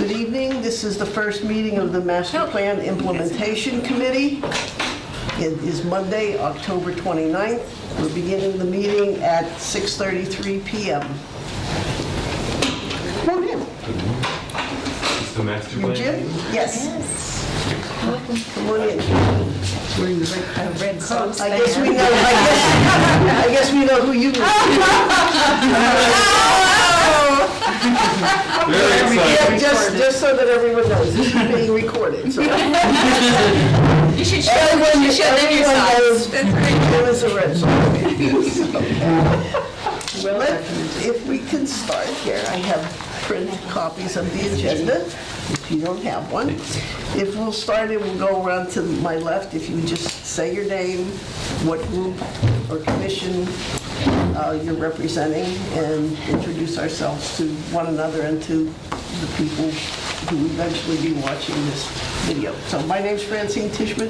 Good evening. This is the first meeting of the Master Plan Implementation Committee. It is Monday, October 29th. We're beginning the meeting at 6:33 p.m. Come on in. It's the master You plan. Jim? Yes. Come on in. Wearing the red coat. I guess we know. I guess we know who you are. Very excited. Just so that everyone knows, this is being recorded. So You should show them your size. That's right. it was a red Well, if we can start here, I have printed copies of the agenda, if you don't have one. If we'll start it, we'll go around to my left. If you would just say your name, what group or commission you're representing, and introduce ourselves to one another and to the people who will eventually be watching this video. So my name's Francine Tishman,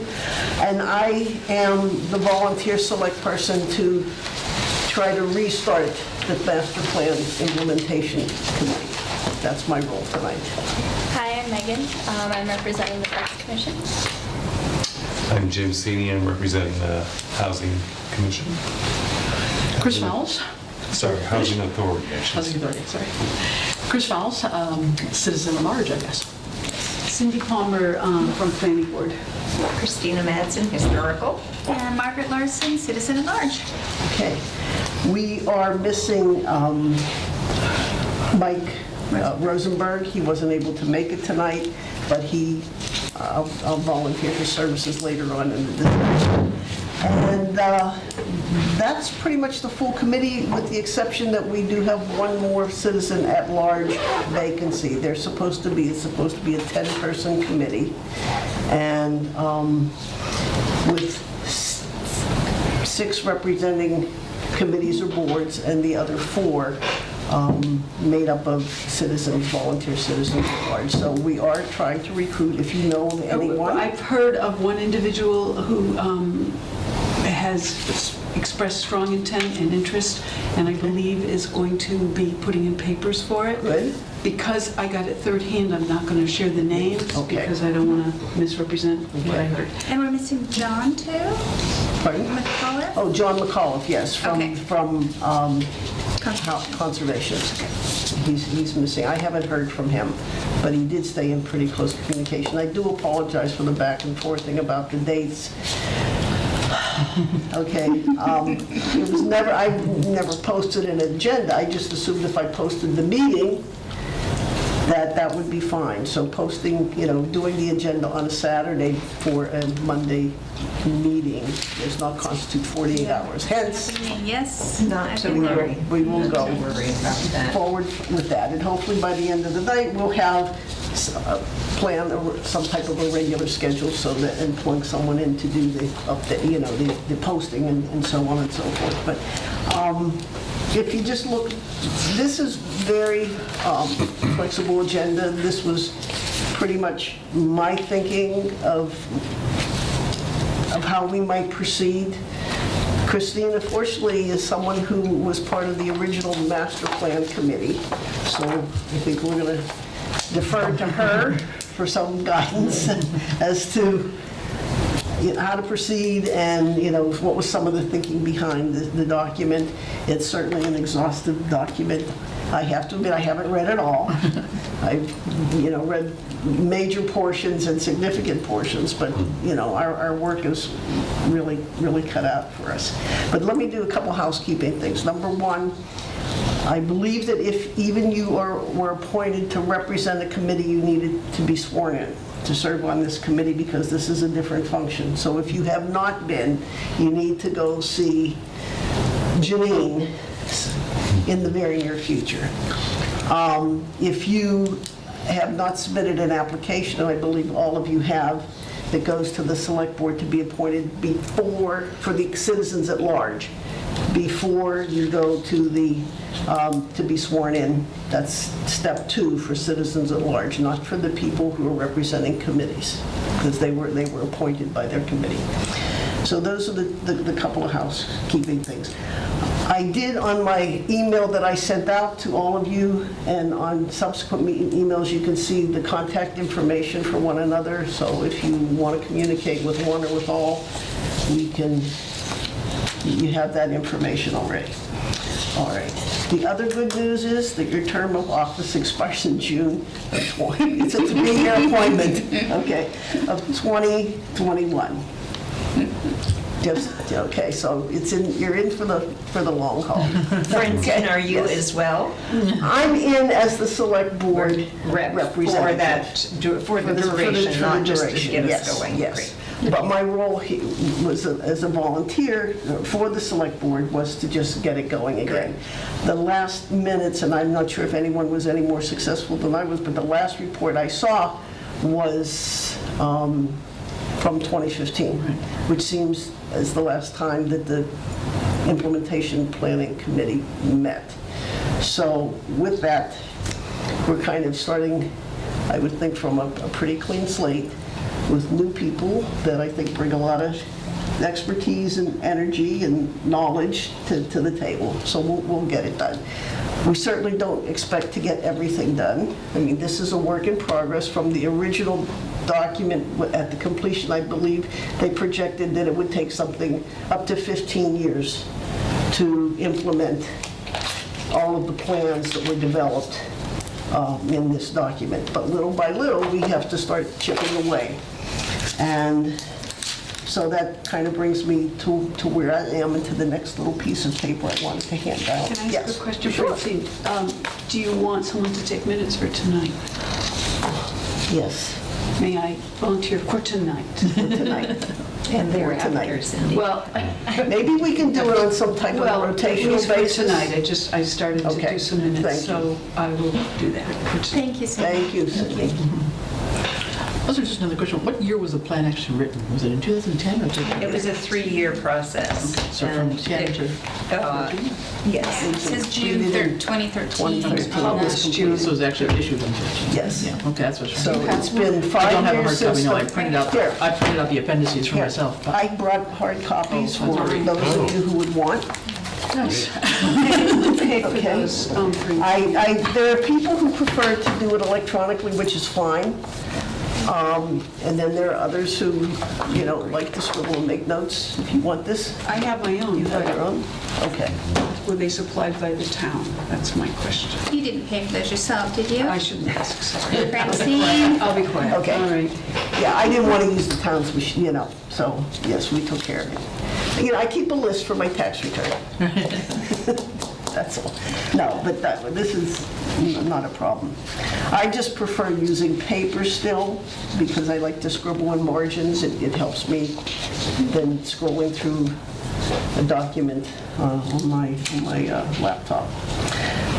and I am the volunteer select person to try to restart the Master Plan Implementation Committee. That's my role tonight. Hi, I'm Megan. I'm representing the Parks Commission. I'm Jim Sini. I'm representing the Housing Commission. Chris Fowles, Sorry, Housing Authority, actually. Housing Authority, sorry. Chris Fowles, citizen at large, I guess. Cindy Palmer from Planning Board. Christina Madsen, Historical. And Margaret Larson, citizen at large. Okay. We are missing Mike Rosenberg. He wasn't able to make it tonight, but I'll volunteer his services later on in the discussion. And that's pretty much the full committee, with the exception that we do have one more citizen at large vacancy. It's supposed to be a 10-person committee, and with 6 representing committees or boards, and the other 4 made up of citizens, volunteer citizens at large. So we are trying to recruit, if you know anyone. I've heard of one individual who has expressed strong intent and interest, and I believe is going to be putting in papers for it. Good. Because I got it third hand, I'm not going to share the names, Okay. because I don't want to misrepresent what I heard. And we're missing John, too? Pardon? McCullough? Oh, John McAuliffe, yes, Okay. from Conservation. He's missing. I haven't heard from him, but he did stay in pretty close communication. I do apologize for the back and forth thing about the dates. Okay, it was never, I never posted an agenda. I just assumed if I posted the meeting, that would be fine. So posting, doing the agenda on a Saturday for a Monday meeting does not constitute 48 hours. Hence, Yes. Not to worry. we will go Not to worry about that. forward with that. And hopefully by the end of the night, we'll have a plan or some type of a regular schedule, so that employing someone in to do the update, the posting and so on and so forth. But if you just look, this is very flexible agenda. This was pretty much my thinking of how we might proceed. Christina, fortunately, is someone who was part of the original master plan committee, so I think we're going to defer to her for some guidance as to how to proceed, and what was some of the thinking behind the document. It's certainly an exhaustive document. I have to admit, I haven't read it all. I've read major portions and significant portions, but our work is really cut out for us. But let me do a couple housekeeping things. Number one, I believe that if even you were appointed to represent a committee, you needed to be sworn in to serve on this committee, because this is a different function. So if you have not been, you need to go see Janine in the very near future. If you have not submitted an application, and I believe all of you have, that goes to the select board to be appointed for the citizens at large, before you go to to be sworn in. That's step 2 for citizens at large, not for the people who are representing committees, because they were appointed by their committee. So those are the couple of housekeeping things. I did on my email that I sent out to all of you, and on subsequent emails, you can see the contact information for one another. So if you want to communicate with one or with all, you have that information already. All right. The other good news is that your term of office expires in June of 20. It's a 3-year appointment, okay, of 2021. Okay, so you're in for the long haul. Francine, are you Yes. as well? I'm in as the select board Rep representative. for the duration, for not the just to duration, get us yes, going. Yes. Great. But my role was as a volunteer for the select board was to just get it going again. The last minutes, and I'm not sure if anyone was any more successful than I was, but the last report I saw was from 2015, which seems as the last time that the implementation planning committee met. So with that, we're kind of starting, I would think, from a pretty clean slate with new people that I think bring a lot of expertise and energy and knowledge to the table. So we'll get it done. We certainly don't expect to get everything done. I mean, this is a work in progress from the original document. At the completion, I believe they projected that it would take something up to 15 years to implement all of the plans that were developed in this document. But little by little, we have to start chipping away. And so that kind of brings me to where I am and to the next little piece of paper I wanted to hand out. Can I ask Yes. a question, Sure. Francine? Do you want someone to take minutes for tonight? Yes, May I volunteer for tonight? for tonight. And Tonight. thereafter, Cindy. Well, Maybe we can do it on some type of well, at rotational least for basis. tonight, I started to Okay, do some minutes, thank you. so I will do that for tonight. Thank you, Cindy. Thank you, Cindy. Also, just another question. What year was the plan actually written? Was it in 2010 or 2014? It was a 3-year process. So from and 10 it- to uh, Yes. It says June 2013. 2013. on Yes, the- June. So it was actually issued in 2010? Yes. Yeah, okay, that's what's So right. it's been I 5 don't have a hard years copy, since no, I the... printed out, Here. I printed out the appendices for Here. myself. I brought hard copies Oh, for that's all right. those of you who would want. Pay for Okay. those, for- There are people who prefer to do it electronically, which is fine. And then there are others who, like to scribble and make notes. If you want this, I have my own, you have but your own? Okay. were they supplied by the town? That's my question. You didn't pay for those yourself, did you? I shouldn't ask, sorry. Francine? I'll be quiet. Okay. All right. Yeah, I didn't want to use the town's machine, so yes, we took care of it. I keep a list for my tax return. That's all. No, but this is not a problem. I just prefer using paper still because I like to scribble in margins. It helps me than scrolling through a document on my laptop.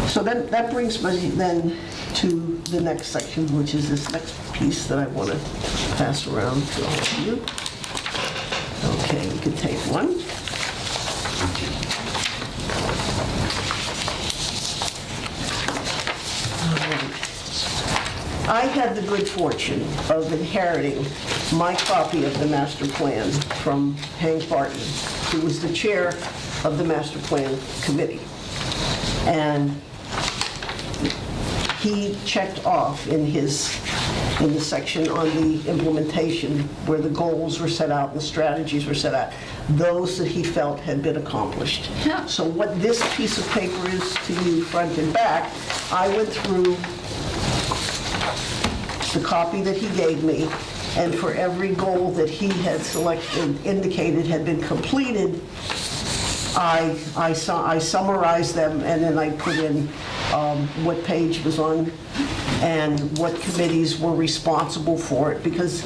So then that brings me then to the next section, which is this next piece that I want to pass around to all of you. Okay, we can take one. I had the good fortune of inheriting my copy of the master plan from Hank Barton, who was the chair of the master plan committee. And he checked off in the section on the implementation where the goals were set out and the strategies were set out, those that he felt had been accomplished. Yeah. So what this piece of paper is to you front and back, I went through the copy that he gave me, and for every goal that he had indicated had been completed, I summarized them, and then I put in what page was on and what committees were responsible for it, because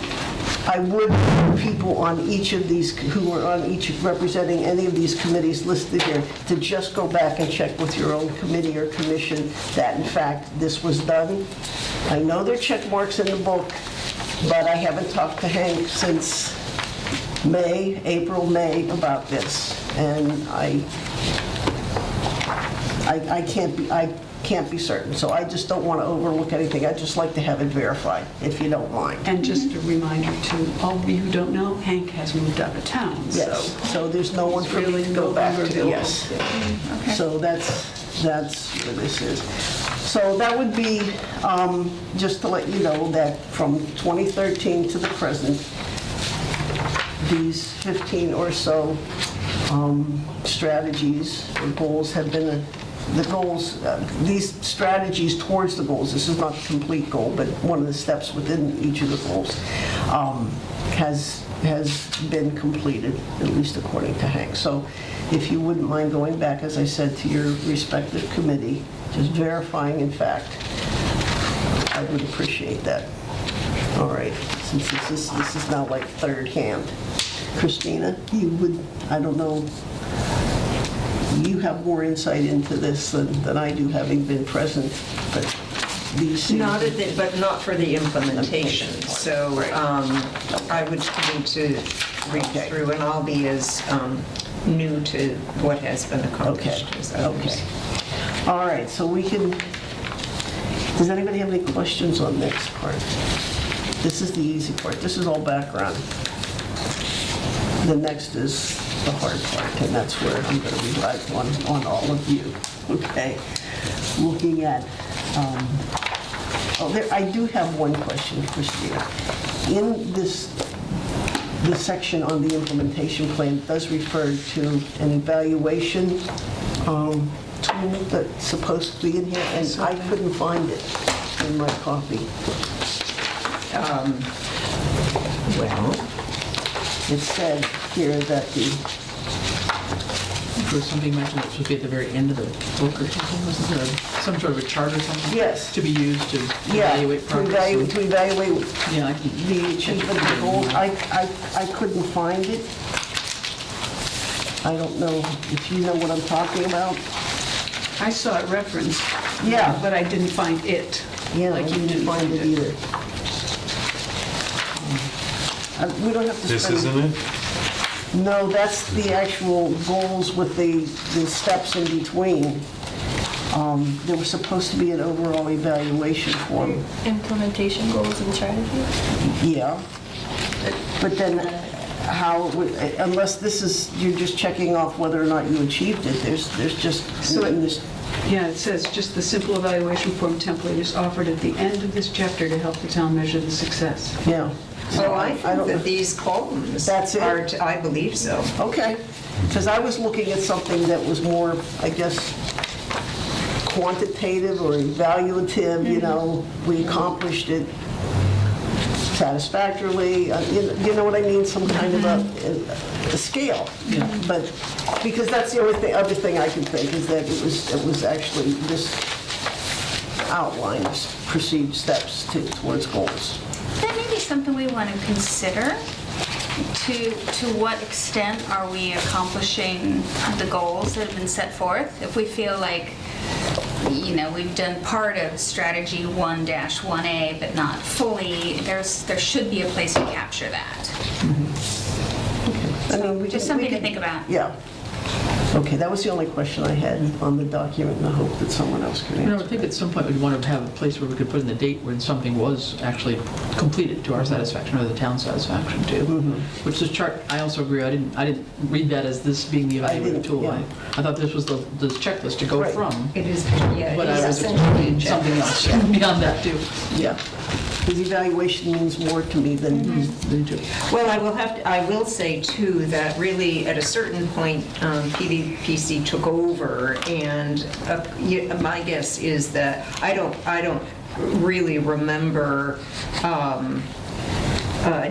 I would want people on each of these, who were on each representing any of these committees listed here, to just go back and check with your own committee or commission that in fact this was done. I know there are check marks in the book, but I haven't talked to Hank since April, May about this. And I can't be certain, so I just don't want to overlook anything. I'd just like to have it verified, if you don't mind. And just a reminder to all of you who don't know, Hank has moved out of town, so. Yes, so there's no one for me Really to no go back longer to, available. yes. So that's where this is. So that would be, just to let you know that from 2013 to the present, these 15 or so strategies or goals have been, the goals, these strategies towards the goals, this is not the complete goal, but one of the steps within each of the goals, has been completed, at least according to Hank. So if you wouldn't mind going back, as I said, to your respective committee, just verifying in fact, I would appreciate that. All right, since this is now like third hand. Christina, you would, I don't know, you have more insight into this than I do, having been present, but these seem... But not for the implementation. So I would need to read through, and I'll be as new to what has been accomplished as others. Okay. All right, so we can, does anybody have any questions on this part? This is the easy part. This is all background. The next is the hard part, and that's where I'm going to rely on all of you. Okay. Looking at, I do have one question, Christina. In this section on the implementation plan, it does refer to an evaluation tool that's supposed to be in here, and I couldn't find it in my copy. Well, It said here that There was something mentioned that was supposed to be at the very end of the book or something, wasn't there? Some sort of a chart or something? Yes. To be used to yeah, evaluate progress. to evaluate Yeah, I can... the achievement of the goals. I couldn't find it. I don't know if you know what I'm talking about. I saw it referenced. Yeah. But I didn't find it. Yeah, Like I you didn't find it either. We don't have to spend... This isn't it? No, that's the actual goals with the steps in between. There was supposed to be an overall evaluation form. Implementation goals and strategies. Yeah. But then how, it would- unless this is, you're just checking off whether or not you achieved it, there's just... So Yeah, it says, just the simple evaluation form template is offered at the end of this chapter to help the town measure the success. Yeah. so I don't think know. that these columns That's it? are, I believe so. Okay, because I was looking at something that was more, I guess, quantitative or evaluative, you know, we accomplished it satisfactorily, you know what I mean, some kind of a scale. Yeah. But, because that's the only other thing I can think, is that it was actually this outline of perceived steps towards goals. That may be something we want to consider. To what extent are we accomplishing the goals that have been set forth? If we feel like, you know, we've done part of strategy 1-1A, but not fully, there should be a place to capture that. I mean, Just something to think about. Yeah. Okay, that was the only question I had on the document, and I hope that someone else can You know, I answer. think at some point we'd want to have a place where we could put in the date when something was actually completed to our satisfaction or the town's satisfaction too. Which this chart, I also agree, I didn't read that as this being the I didn't, evaluative tool. yeah. I thought this was the checklist to go Right. from, It is, yeah, but it I was is essentially a expecting something else beyond that too. Yeah, because evaluation means more to me than, Well, I will say too, that really at a certain point, PVPC took over, and my guess is that, I don't really remember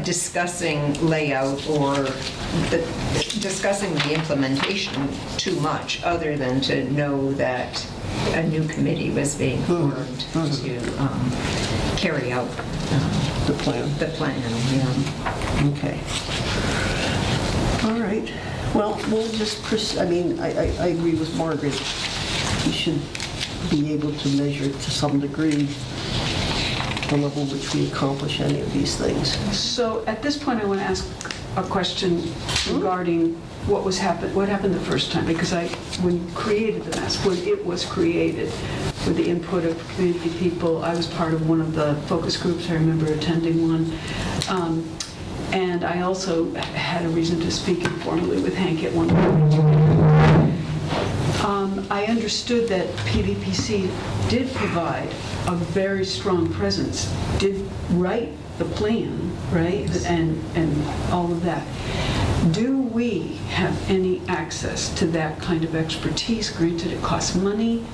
discussing layout or discussing the implementation too much, other than to know that a new committee was being formed to carry out the plan. the plan, yeah. Okay. All right. Well, we'll just, I mean, I agree with Margaret. We should be able to measure to some degree the level at which we accomplish any of these things. So at this point, I want to ask a question regarding what happened the first time, because when you created the mask, when it was created, with the input of community people. I was part of one of the focus groups, I remember attending one. And I also had a reason to speak informally with Hank at one point. I understood that PVPC did provide a very strong presence, did write the plan, right? And all of that. Do we have any access to that kind of expertise? Granted, it costs money.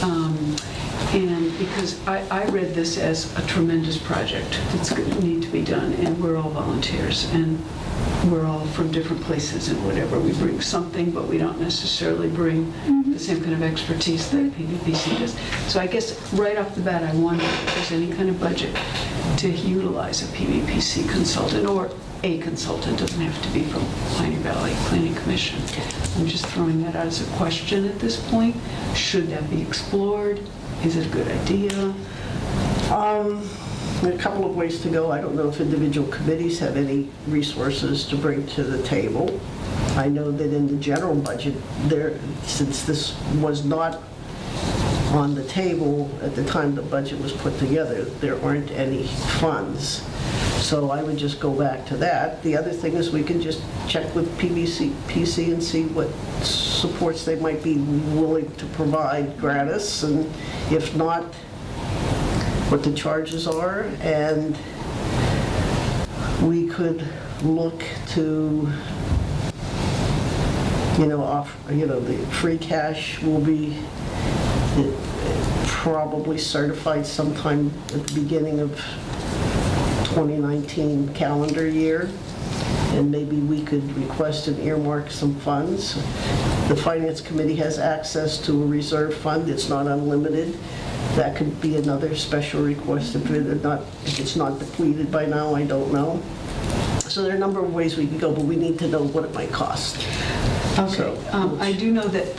And because I read this as a tremendous project that's going to need to be done, and we're all volunteers, and we're all from different places and whatever. We bring something, but we don't necessarily bring the same kind of expertise that PVPC does. So I guess right off the bat, I wonder if there's any kind of budget to utilize a PVPC consultant, or a consultant, doesn't have to be from Pioneer Valley Planning Commission. I'm just throwing that out as a question at this point. Should that be explored? Is it a good idea? A couple of ways to go. I don't know if individual committees have any resources to bring to the table. I know that in the general budget, since this was not on the table at the time the budget was put together, there aren't any funds. So I would just go back to that. The other thing is we can just check with PVPC and see what supports they might be willing to provide gratis, and if not, what the charges are. And we could look to, the free cash will be probably certified sometime at the beginning of 2019 calendar year, and maybe we could request and earmark some funds. The Finance Committee has access to a reserve fund. It's not unlimited. That could be another special request if it's not depleted by now, I don't know. So there are a number of ways we can go, but we need to know what it might cost. Okay, So, I do know that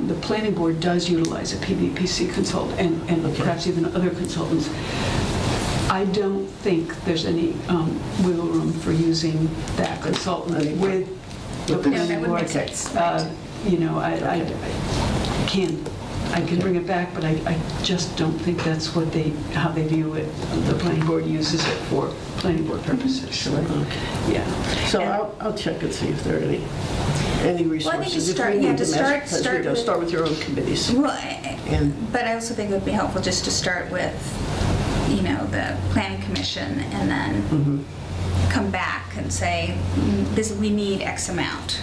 the planning board does utilize a PVPC consultant, and Okay. perhaps even other consultants. I don't think there's any wiggle room for using that consultant with the No, that planning would board. make sense. I can bring it back, but I just don't think that's how they view it. The planning board uses it for planning board purposes. So, yeah. So I'll check and see if there are any resources. Well, I think to If we start, need yeah, to to start with your own committees. Well, And but I also think it would be helpful just to start with, the planning commission, and then come back and say, we need X amount.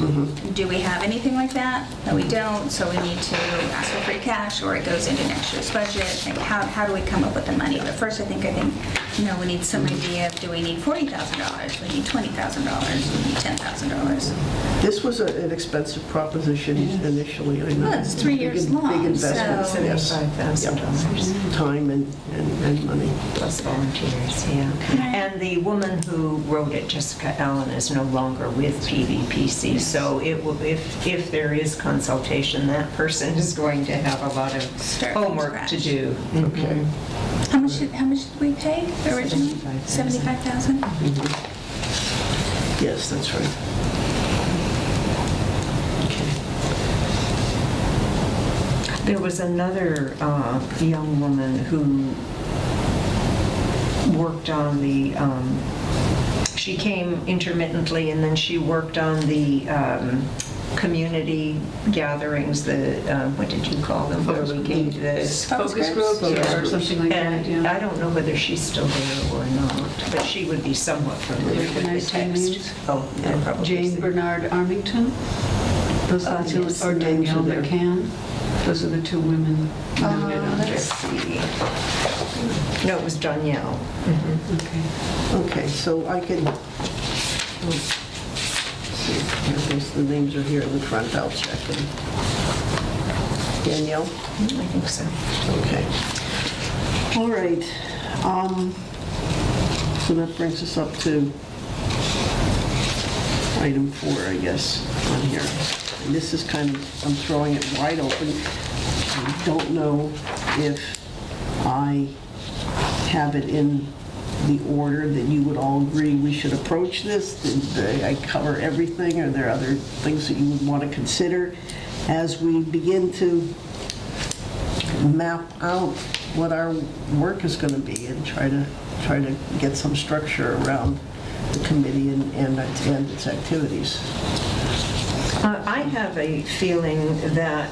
Do we have anything like that? No, we don't, so we need to ask for free cash, or it goes into next year's budget. Like, how do we come up with the money? But first, I think, we need some idea of, do we need $40,000? Do we need $20,000? Do we need $10,000? this was an expensive proposition initially. I know. Well, it's 3 years Big long, investment, so- yes. $75,000 Time and money. plus volunteers, yeah. And the woman who wrote it, Jessica Allen, is no longer with PVPC, so it will, if there is consultation, that person is going to have a lot of Start from homework to scratch. do. Okay. How much did we pay originally? $75,000? Yes, that's right. There was another young woman who worked on the, she came intermittently, and then she worked on the community gatherings, what did you call them? Where we came to the Focus group or something like that, And yeah. I don't know whether she's still there or not, but she would be somewhat familiar Can I with the say names? text. Oh, yeah, probably. Jane Bernard Armington. Those are the two, yes, or the names are Danielle there. McCann. Those are the two women noted on there. Let's see. No, it was Danielle. Okay. Okay, so I can, see, I guess the names are here in the front, I'll check them. Danielle? I think so. Okay. All right. So that brings us up to item 4, I guess, on here. And this is kind of, I'm throwing it wide open. I don't know if I have it in the order that you would all agree we should approach this. Did I cover everything? Are there other things that you would want to consider as we begin to map out what our work is going to be and try to get some structure around the committee and its activities. I have a feeling that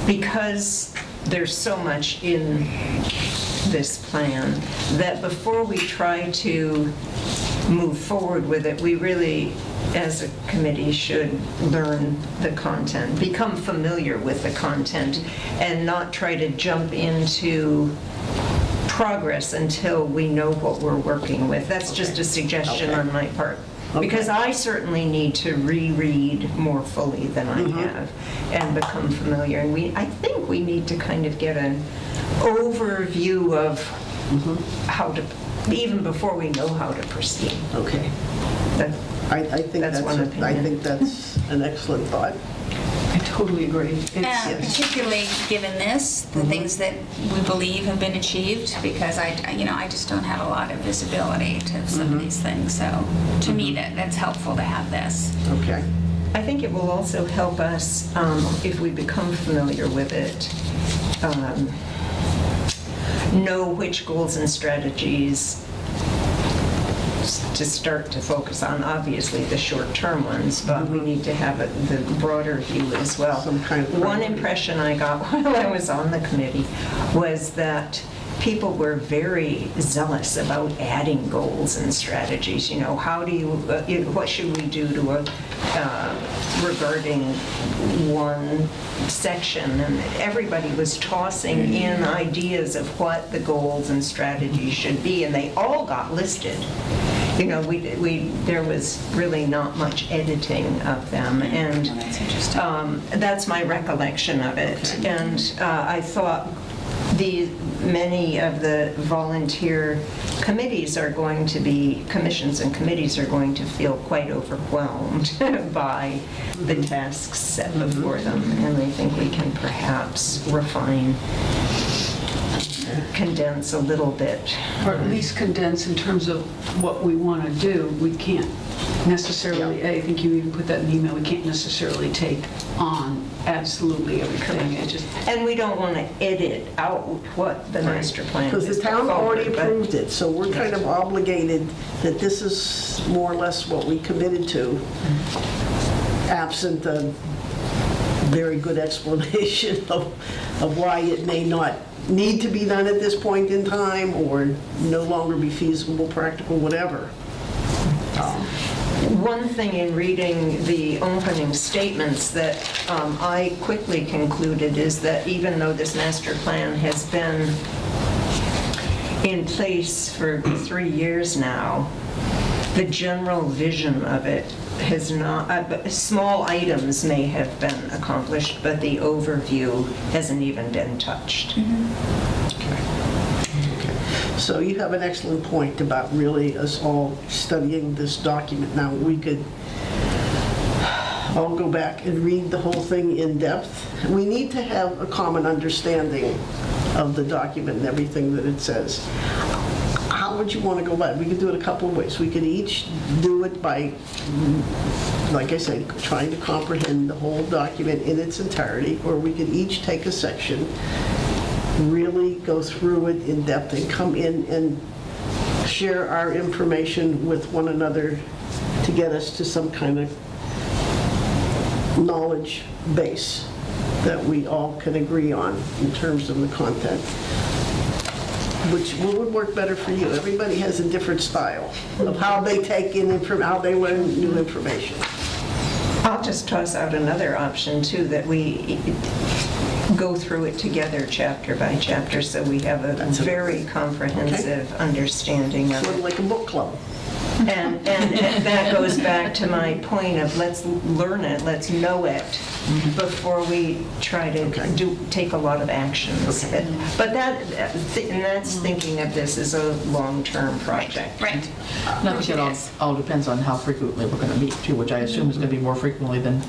because there's so much in this plan, that before we try to move forward with it, we really, as a committee, should learn the content, become familiar with the content, and not try to jump into progress until we know what we're working with. That's just a suggestion Okay. on my part. Okay. Because I certainly need to reread more fully than I have and become familiar. And I think we need to kind of get an overview of how to, even before we know how to proceed. Okay. That- I think That's one opinion. I think that's an excellent thought. I totally agree. It's, And particularly given this, the things that we believe have been achieved, because I just don't have a lot of visibility to some of these things. So to me, that's helpful to have this. Okay. I think it will also help us, if we become familiar with it, know which goals and strategies to start to focus on. Obviously, the short-term ones, but we need to have the broader view as well. Some kind of One priority. impression I got while I was on the committee was that people were very zealous about adding goals and strategies. How do you, what should we do to regarding one section? And everybody was tossing in ideas of what the goals and strategies should be, and they all got listed. There was really not much editing of them, and Well, that's interesting. that's my recollection of it. And I thought many of the volunteer committees commissions and committees are going to feel quite overwhelmed by the tasks set before them. And I think we can perhaps refine, condense a little bit. or at least condense in terms of what we want to do. We can't necessarily, I think you even put that in the email, we can't necessarily take on absolutely everything. It just, And we don't want to edit out what the master plan is. Because the town already but- approved it, so we're kind of obligated that this is more or less what we committed to, absent a very good explanation of why it may not need to be done at this point in time, or no longer be feasible, practical, whatever. One thing in reading the opening statements that I quickly concluded is that even though this master plan has been in place for 3 years now, the general vision of it has not, small items may have been accomplished, but the overview hasn't even been touched. So you have an excellent point about really us all studying this document. Now, we could all go back and read the whole thing in depth. We need to have a common understanding of the document and everything that it says. How would you want to go about it? We could do it a couple of ways. We could each do it by, like I said, trying to comprehend the whole document in its entirety, or we could each take a section, really go through it in depth, and come in and share our information with one another to get us to some kind of knowledge base that we all can agree on in terms of the content. Which would work better for you. Everybody has a different style of how they take in how they learn new information. I'll just toss out another option too, that we go through it together chapter by chapter, so we have a That's a- very comprehensive understanding of Sort it. of like a book club. And that goes back to my point of let's learn it, let's know it before we try to Okay. take a lot of actions. Okay. But that's thinking of this as a long-term project. Right. Not that it all depends on how frequently we're going to meet too, which I assume is going to be more frequently than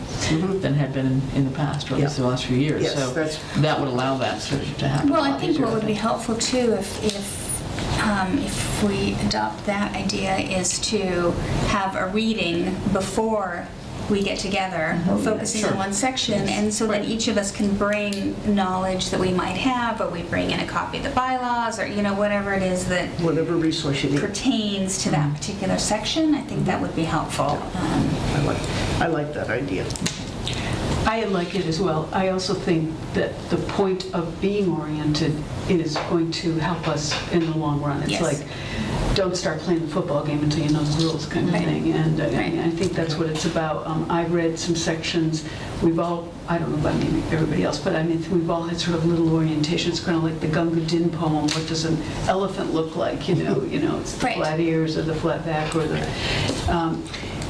had been in the past, or at least the last few years. Yes, So that's- that would allow that to happen. Well, a I lot think easier, what would be think. helpful too, if we adopt that idea, is to have a reading before we get together, focusing on one section, and so then each of us can bring knowledge that we might have, or we bring in a copy of the bylaws, or, whatever it is that Whatever resource you need. pertains to that particular section. I think that would be helpful. I like that idea. I like it as well. I also think that the point of being oriented is going to help us in the long run. It's Yes. like, don't start playing the football game until you know the rules kind of Right. thing. And Right. I think that's what it's about. I read some sections. We've all, I don't know about maybe everybody else, but I mean, we've all had sort of little orientations, kind of like the Gunga Din poem. What does an elephant look like? It's the Right. flat ears or the flat back or the...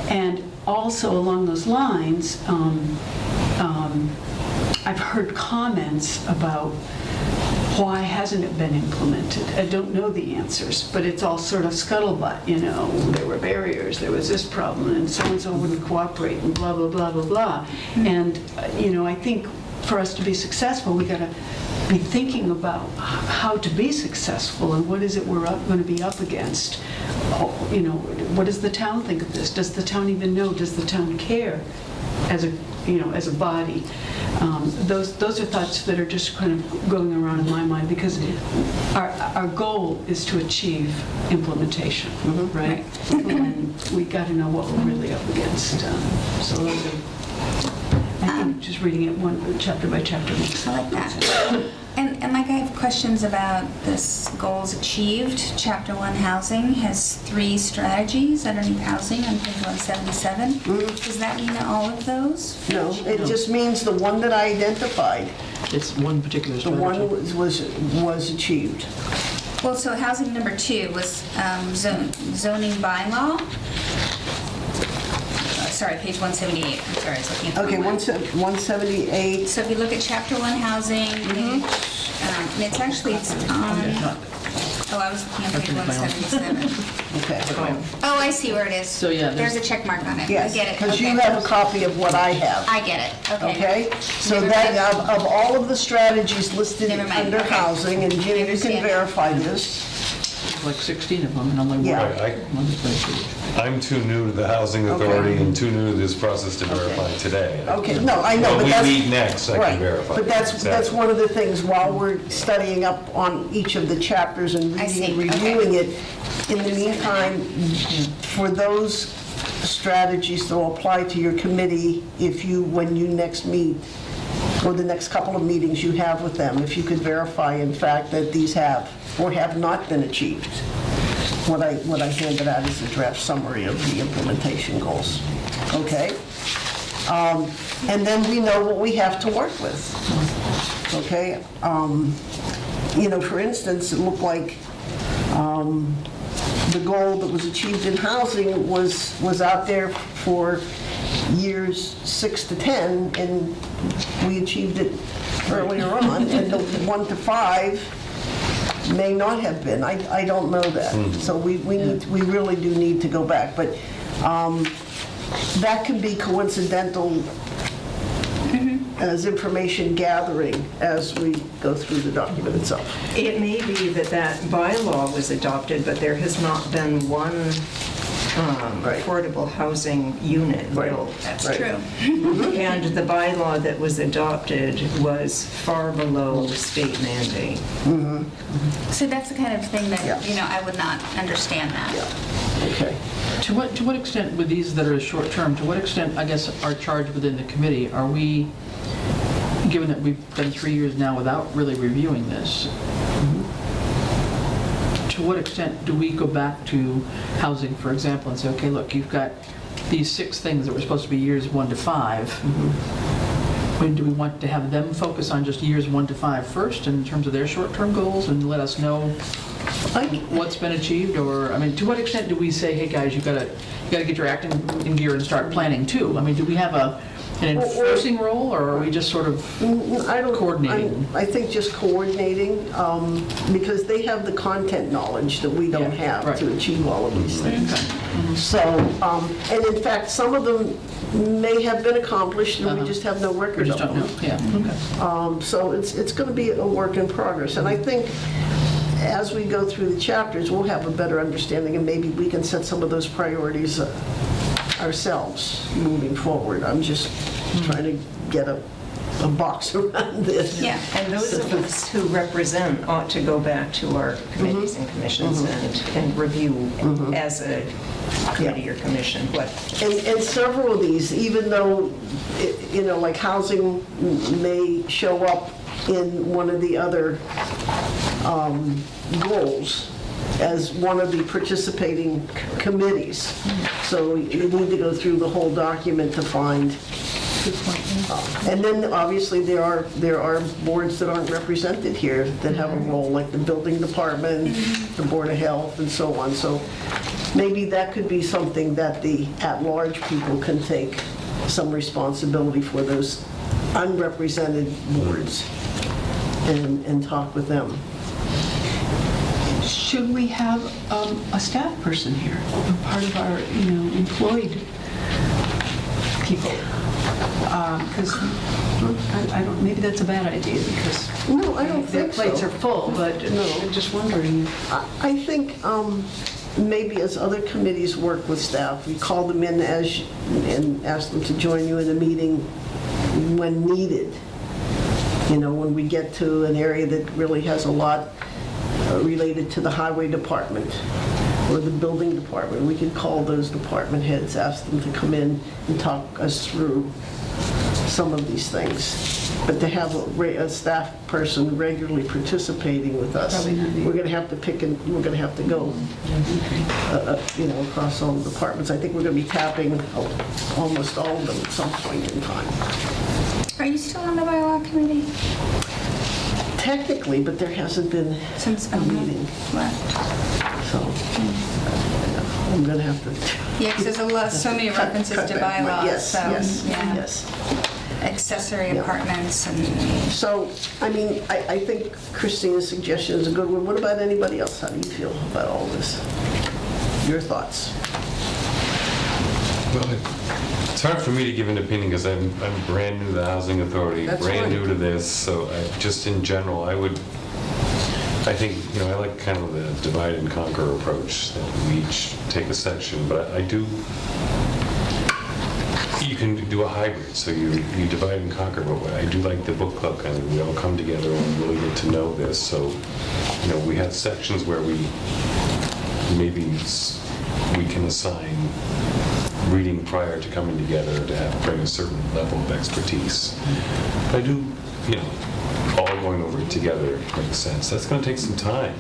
and also along those lines, I've heard comments about why hasn't it been implemented? I don't know the answers, but it's all sort of scuttlebutt, there were barriers, there was this problem, and so-and-so wouldn't cooperate, and blah, blah, blah, blah, blah. And, I think for us to be successful, we gotta be thinking about how to be successful and what is it we're going to be up against. What does the town think of this? Does the town even know? Does the town care as a body? Those are thoughts that are just kind of going around in my mind, because our goal is to achieve implementation, right? And we got to know what we're really up against. So those are, I think just reading it one chapter by chapter makes sense. I like that. And Mike, I have questions about this goals achieved. Chapter 1 housing has 3 strategies underneath housing on page 177. Does that mean all of those? No, it just means the one that I identified, It's one particular the strategy. one was achieved. Well, so housing number 2 was zoning bylaw. Sorry, page 178. I'm sorry, I was looking at the Okay, wrong one. 178. So if you look at chapter 1 housing, page, and it's on, I was looking at page 177. Okay. Oh, I see where it is. So, yeah, There's there's- a check mark on it. I Yes, get it. because you Okay. have a copy of what I have. I get it. Okay, so Never that, mind. of all of the strategies listed Never mind, under okay. housing, and Jim, you can Understand. verify this. Like 16 of them, and I'm like, Yeah. wow. Right, On this page. I'm too new to the housing authority and too new to this process to verify today. Okay, no, I know, When but we that's... meet next, I Right, can verify. but that's Exactly. one of the things, while we're studying up on each of the chapters and I see, reading and reviewing it, in the meantime, for those strategies that will apply to your committee, when you next meet, or the next couple of meetings you have with them, if you could verify in fact that these have or have not been achieved. What I handed out is a draft summary of the implementation goals. Okay? And then we know what we have to work with. Okay? For instance, it looked like the goal that was achieved in housing was out there for years 6 to 10, and we achieved it earlier on, and the 1 to 5 may not have been. I don't know that. So we really do need to go back. But that can be coincidental as information gathering as we go through the document itself. It may be that bylaw was adopted, but there has not been one Right. affordable housing unit built. That's Right. true. And the bylaw that was adopted was far below state mandate. So that's the kind of thing that, Yeah. I would not understand that. Okay. To what extent, with these that are short-term, to what extent, I guess, are charged within the committee, are we, given that we've been 3 years now without really reviewing this, to what extent do we go back to housing, for example, and say, okay, look, you've got these 6 things that were supposed to be years 1 to 5. When do we want to have them focus on just years 1 to 5 first in terms of their short-term goals and let us know what's been achieved? Or, I mean, to what extent do we say, hey, guys, you gotta get your act in gear and start planning too? I mean, do we have an enforcing role, or are we just sort of coordinating? I think just coordinating, because they have the content knowledge that we don't Yeah, have right. to achieve all of these things. Okay. So, and in fact, some of them may have been accomplished, and we Uh-huh. just have no We record just of don't know, them. yeah, okay. So it's going to be a work in progress. And I think as we go through the chapters, we'll have a better understanding, and maybe we can set some of those priorities ourselves moving forward. I'm just trying to get a box around this. Yeah. And those of us who represent ought to go back to our committees and commissions and review as a committee or commission what. And several of these, even though, like housing may show up in one of the other goals as one of the participating committees. So you need to go through the whole document to find. And then obviously there are boards that aren't represented here that have a role, like the building department, the Board of Health, and so on. So maybe that could be something that the at-large people can take some responsibility for, those unrepresented boards, and talk with them. Should we have a staff person here, a part of our, employed people? Because I don't, maybe that's a bad idea, because No, I don't their think so. plates are full, but I'm just wondering. I think maybe as other committees work with staff, we call them in and ask them to join you in a meeting when needed. When we get to an area that really has a lot related to the highway department or the building department, we could call those department heads, ask them to come in and talk us through some of these things. But to have a staff person regularly participating with us, Probably not needed. we're going to have to pick and we're going to have to go, across all the departments. I think we're going to be tapping almost all of them at some point in time. Are you still on the bylaw committee? Technically, but there hasn't been Since a meeting, left. so I'm going to have to. Yeah, because there's so many references cut to back. bylaws, Yes, so, yes, yeah. yes. Accessory Yeah. apartments and, So, I think Christina's suggestion is a good one. What about anybody else? How do you feel about all this? Your thoughts? Well, it's hard for me to give an opinion because I'm brand new to the Housing Authority, That's brand fine. new to this, so just in general, I think, I like kind of the divide and conquer approach, that we each take a section, but I do, you can do a hybrid, so you divide and conquer, but I do like the book club kind of, we all come together and really get to know this, so, we have sections where we can assign reading prior to coming together to bring a certain level of expertise. I do, all going over it together makes sense. That's going to take some time.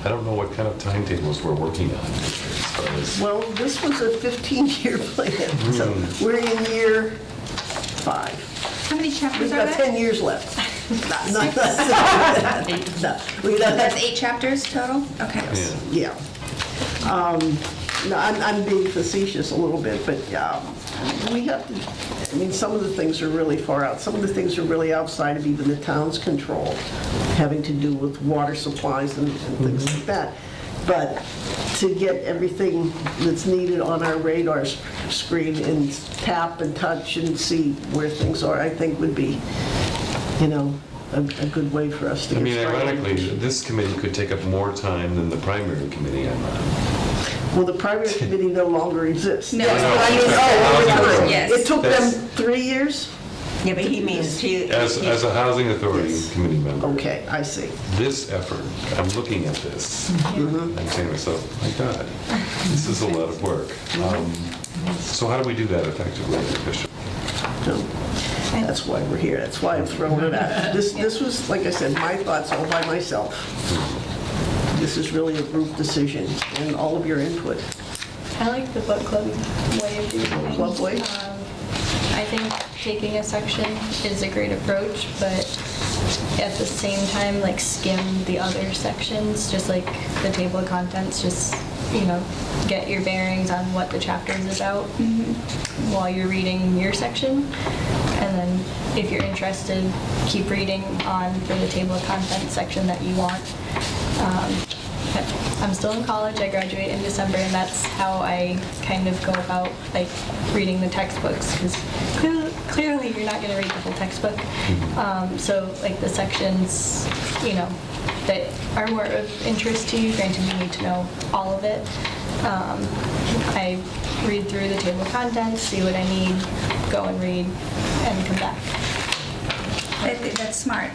I don't know what kind of timetables we're working on. As far as, Well, this was a 15-year plan, so we're in year 5. how many chapters We've are got there? 10 years left. Not No, we don't That's have, 8 chapters total? Okay. yeah. yeah. No, I'm being facetious a little bit, but we have to, some of the things are really far out. Some of the things are really outside of even the town's control, having to do with water supplies and things like that. But to get everything that's needed on our radar screen and tap and touch and see where things are, I think would be, a good way for us to get started. Ironically, this committee could take up more time than the primary committee I'm on. Well, the primary committee no longer exists. No. Yes, No, but it's over Yes. time. It took them That's- 3 years? Yeah, but he means As a Housing Authority Yes. committee member, Okay, I see. this effort, I'm looking at this, I'm saying to myself, my God, this is a lot of work. So how do we do that effectively and efficiently? So, that's why we're here. That's why I'm throwing it out. This was, like I said, my thoughts all by myself. This is really a group decision, and all of your input. I like the book club way of doing things. Club way? I think taking a section is a great approach, but at the same time, skim the other sections, just like the table of contents, just, get your bearings on what the chapter is about while you're reading your section. And then if you're interested, keep reading on for the table of contents section that you want. I'm still in college, I graduate in December, and that's how I kind of go about reading the textbooks, because clearly you're not going to read the whole textbook. So the sections, that are more of interest to you. Granted, you need to know all of it. I read through the table of contents, see what I need, go and read, and come back. That's smart,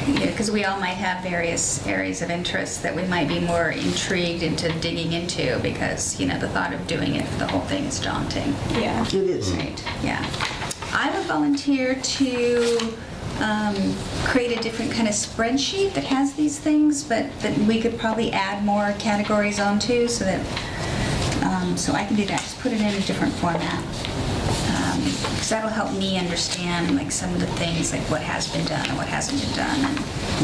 because we all might have various areas of interest that we might be more intrigued into digging into, because, the thought of doing it for the whole thing is daunting. Yeah. It is. Right, yeah. I would volunteer to create a different kind of spreadsheet that has these things, but that we could probably add more categories onto, so that, so I can do that, just put it in a different format. Because that'll help me understand like some of the things, like what has been done and what hasn't been done, and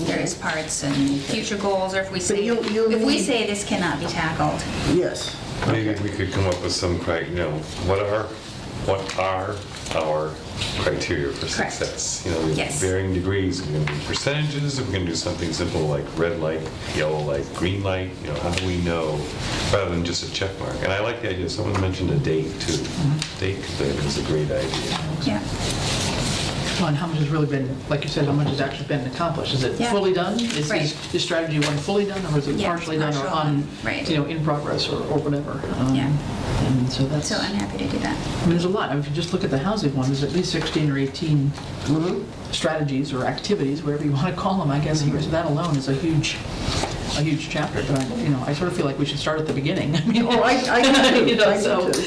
various parts and future goals, or if we say, if we say this cannot be tackled. Yes. Maybe we could come up with some, what are our criteria for Correct. success? We have Yes. varying degrees. We're going to do percentages, or we're going to do something simple like red light, yellow light, green light. How do we know, rather than just a check mark? And I like the idea, someone mentioned a date too. Date is a great idea. Yeah. Well, and how much has really been, like you said, how much has actually been accomplished? Is it Yeah. fully done? Is Right. strategy one fully done, or is it Yeah, partially done, or partial, on, right. in progress, or whatever? Yeah. And so that's, So I'm happy to do that. there's a lot. If you just look at the housing one, there's at least 16 or 18 strategies or activities, whatever you want to call them, I guess. Here, so that alone is a huge chapter. But I sort of feel like we should start at the beginning. I mean, Oh, I do too. I do so too.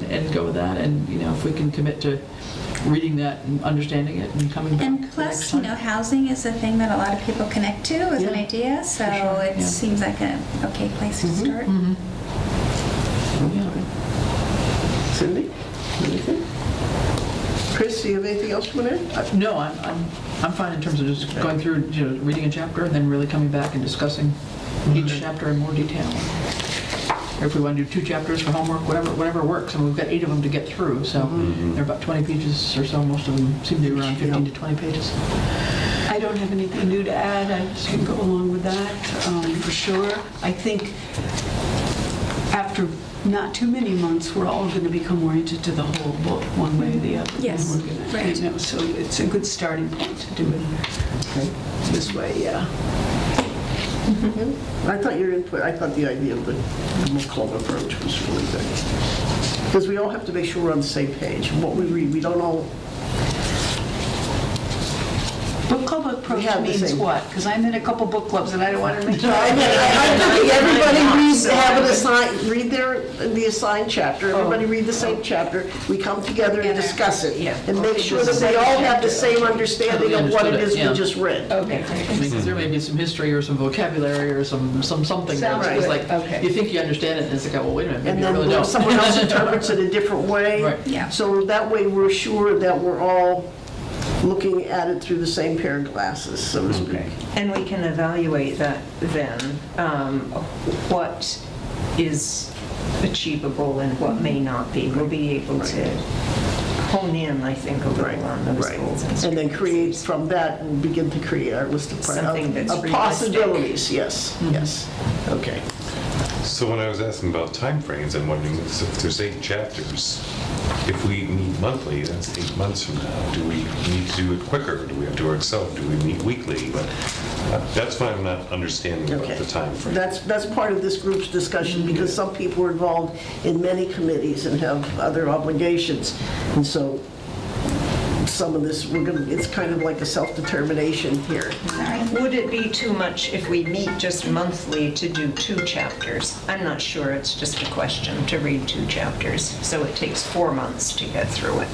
and go with that, and if we can commit to reading that and understanding it and coming back. And the plus, next time. housing is a thing that a lot of people connect to as an Yeah. idea, so For sure, it yeah. seems like an okay place to start. Yeah. Cindy? Anything? Chris, do you have anything else you want to add? No, I'm fine in terms of just going through, reading a chapter and then really coming back and discussing each chapter in more detail. Or if we want to do 2 chapters for homework, whatever works. And we've got 8 of them to get through, so they're about 20 pages or so. Most of them seem to be around 15 to 20 pages. I don't have anything new to add. I just can go along with that, for sure. I think after not too many months, we're all going to become oriented to the whole book, one way or the other. Yes, And we're gonna, right. so it's a good starting point to do it this way, yeah. I thought your input, I thought the idea of the book club approach was really good. Because we all have to make sure we're on the same page. What we read, we don't all, Book club approach have the means same- what? Because I'm in a couple book clubs and I don't want to make sure. I think everybody reads, have an assigned, read the assigned chapter, everybody read the same chapter, we come together and discuss it, and make sure that we all have the same understanding of what it is we just read. Okay. Because there may be some history or some vocabulary or something Sounds that's just good. like, Okay. you think you understand it, and it's like, oh, well, wait a minute, And maybe you really then don't. someone else interprets it a different way. Right. Yeah. So that way we're sure that we're all looking at it through the same pair of glasses, so to speak. And we can evaluate that then, what is achievable and what may not be. We'll be able to hone in, I think, a little on those Right. goals. And then create, from that, we'll begin to create our list of Something that's of realistic. possibilities, yes, yes. Okay. So when I was asking about timeframes, I'm wondering if there's 8 chapters, if we meet monthly, that's 8 months from now. Do we need to do it quicker? Do we have to work so? Do we meet weekly? But that's why I'm not understanding about Okay. the timeframe. That's part of this group's discussion, because some people are involved in many committees and have other obligations. And so some of this, it's kind of like a self-determination here. Would it be too much if we meet just monthly to do 2 chapters? I'm not sure, it's just a question to read 2 chapters. So it takes 4 months to get through it.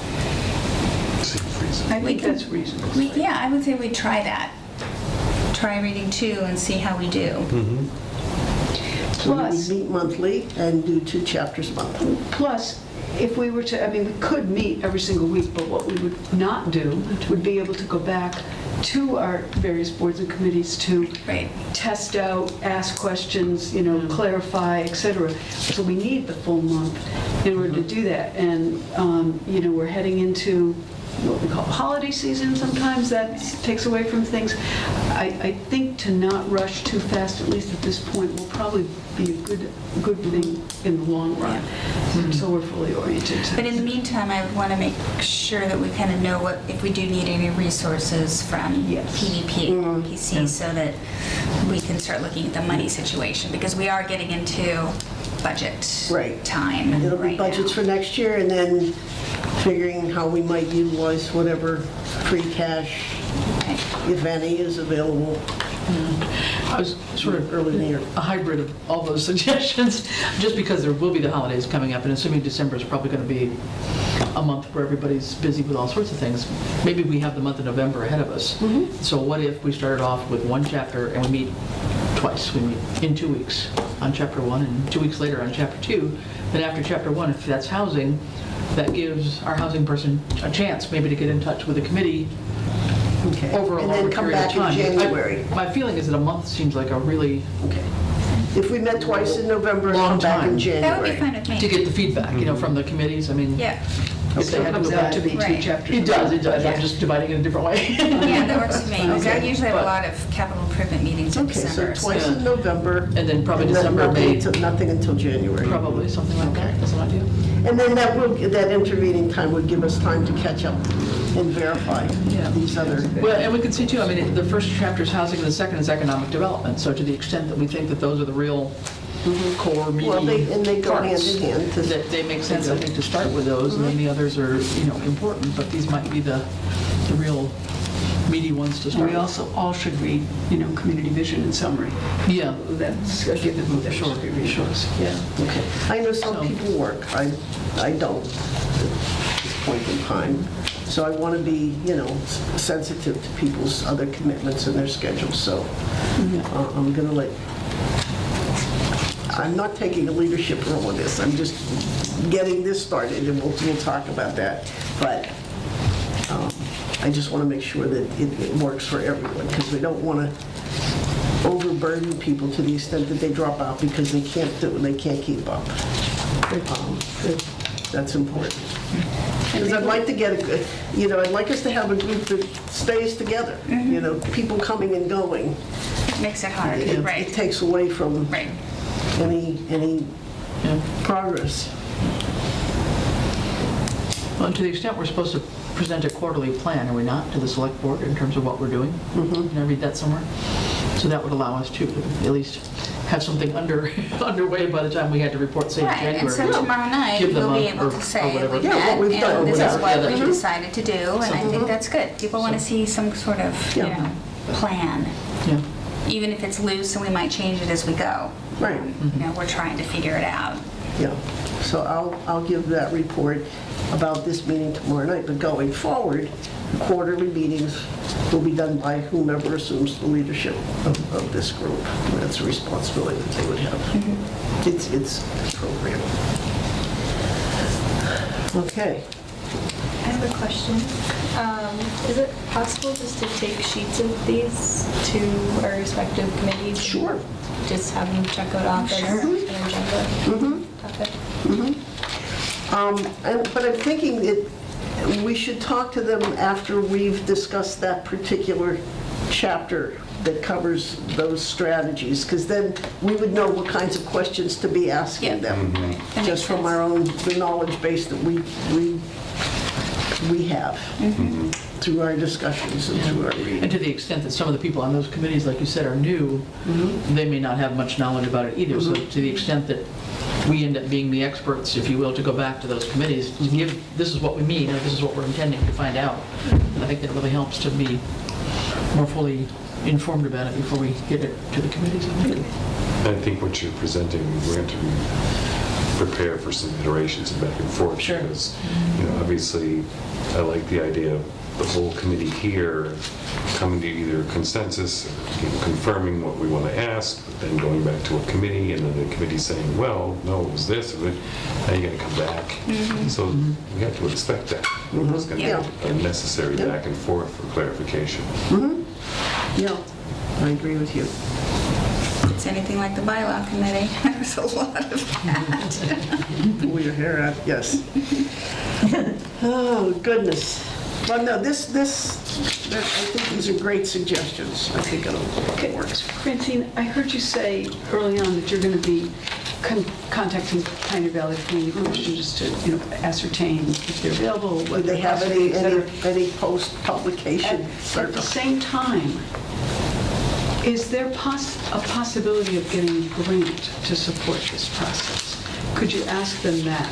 Seems reasonable. I think that's reasonable. Yeah, I would say we try that. Try reading 2 and see how we do. So Plus- we meet monthly and do 2 chapters monthly. Plus, if we were to, we could meet every single week, but what we would not do would be able to go back to our various boards and committees to Right. test out, ask questions, clarify, et cetera. So we need the full month in order to do that. And, we're heading into what we call holiday season, sometimes that takes away from things. I think to not rush too fast, at least at this point, will probably be a good thing in the long run. So we're fully oriented to But in the meantime, I would want to make sure that we kind of know what, if we do need any resources from Yes. PVP, PC, so that we can start looking at the money situation, because we are getting into budget Right. time It'll be right budgets now. for next year, and then figuring how we might utilize whatever free cash, Right. if any, is available I was sort of early in the year. a hybrid of all those suggestions, just because there will be the holidays coming up, and assuming December is probably going to be a month where everybody's busy with all sorts of things. Maybe we have the month of November ahead of us. So what if we started off with one chapter and we meet twice? We meet in 2 weeks on chapter 1 and 2 weeks later on chapter 2. Then after chapter 1, if that's housing, that gives our housing person a chance maybe to get in touch with the committee Okay. over a And longer then come period of back in time. January. My feeling is that a month seems like a really, Okay. If we met twice in November and Long come back in time. January. That would be fine with me. to get the feedback, from the committees. I mean, Yeah, if they So had it to comes go out back. to be two Right. chapters. It does. Yeah. I'm just dividing it a different way. yeah, that works for me, because I Okay. usually have a But- lot of capital improvement meetings in Okay, so December. twice Yeah. in November. And then probably and then December, nothing May. until- Nothing until January. Probably, something like Okay. that. That's an idea. And then that intervening time would give us time to catch up and verify Yeah. these other. Well, and we can see too, I mean, the first chapter is housing and the second is economic development. So to the extent that we think that those are the real core meaty Well, they go hand parts, in hand. to- that they make sense, I think, to start with those, and then the others are, important, but these might be the real meaty ones to And start we with. also all should read, community vision and summary. Yeah. That's a given. That Sure, should be read. sure, yeah. Okay. I know some So- people work, I don't at this point in time. So I want to be, sensitive to people's other commitments and their schedules, so I'm going to I'm not taking a leadership role in this, I'm just getting this started, and we'll talk about that. But I just want to make sure that it works for everyone, because we don't want to overburden people to the extent that they drop out because they can't keep up. That's important. Because I'd like to get I'd like us to have a group that stays together, people coming and going. Makes it hard, It right, takes away from right. any Yeah. progress. Well, and to the extent we're supposed to present a quarterly plan, are we not, to the select board in terms of what we're doing? Can I read that somewhere? So that would allow us to at least have something underway by the time we had to report, say, in Right, January. and so tomorrow night, Give them we'll be a- able or to say, whatever. we Yeah, what met, we've done, and this is whatever. what Yeah, we that's- decided to do, and I think that's good. People want to see some sort of, Yeah. plan, Yeah. even if it's loose and we might change it as we go. Right. We're trying to figure it out. Yeah, so I'll give that report about this meeting tomorrow night, but going forward, the quarterly meetings will be done by whomever assumes the leadership of this group. That's a responsibility that they would have. It's appropriate. Okay. I have a question. Is it possible just to take sheets of these to our respective committees? Sure. Just have them check it off as an agenda topic? But I'm thinking that we should talk to them after we've discussed that particular chapter that covers those strategies, because then we would know what kinds of questions to be asking Yeah. them, That just from makes our own, the knowledge base that we have through our discussions and through our And reading. to the extent that some of the people on those committees, like you said, are new, they may not have much knowledge about it either. So to the extent that we end up being the experts, if you will, to go back to those committees, to give, this is what we mean, or this is what we're intending to find out. And I think that really helps to be more fully informed about it before we get it to the committees. I think. I think what you're presenting, we're going to prepare for some iterations and back and forth. Sure. Because, obviously, I like the idea of the whole committee here coming to either consensus, or, confirming what we want to ask, but then going back to a committee, and then the committee saying, well, no, it was this, now you're going to come back. So we have to expect that. There's going to be a necessary Yeah. back and forth for clarification. Yeah, I agree with you. If it's anything like the bylaw committee, there's a lot of that. Pull your hair out, yes. Oh, goodness. Well, no, I think these are great suggestions. I think Okay, it'll work. Francine, I heard you say early on that you're going to be contacting Pioneer Valley Community Commission just to, ascertain if they're available, Do what they their have capacity, et cetera. any post-publication At the service? same time, is there a possibility of getting a grant to support this process? Could you ask them that?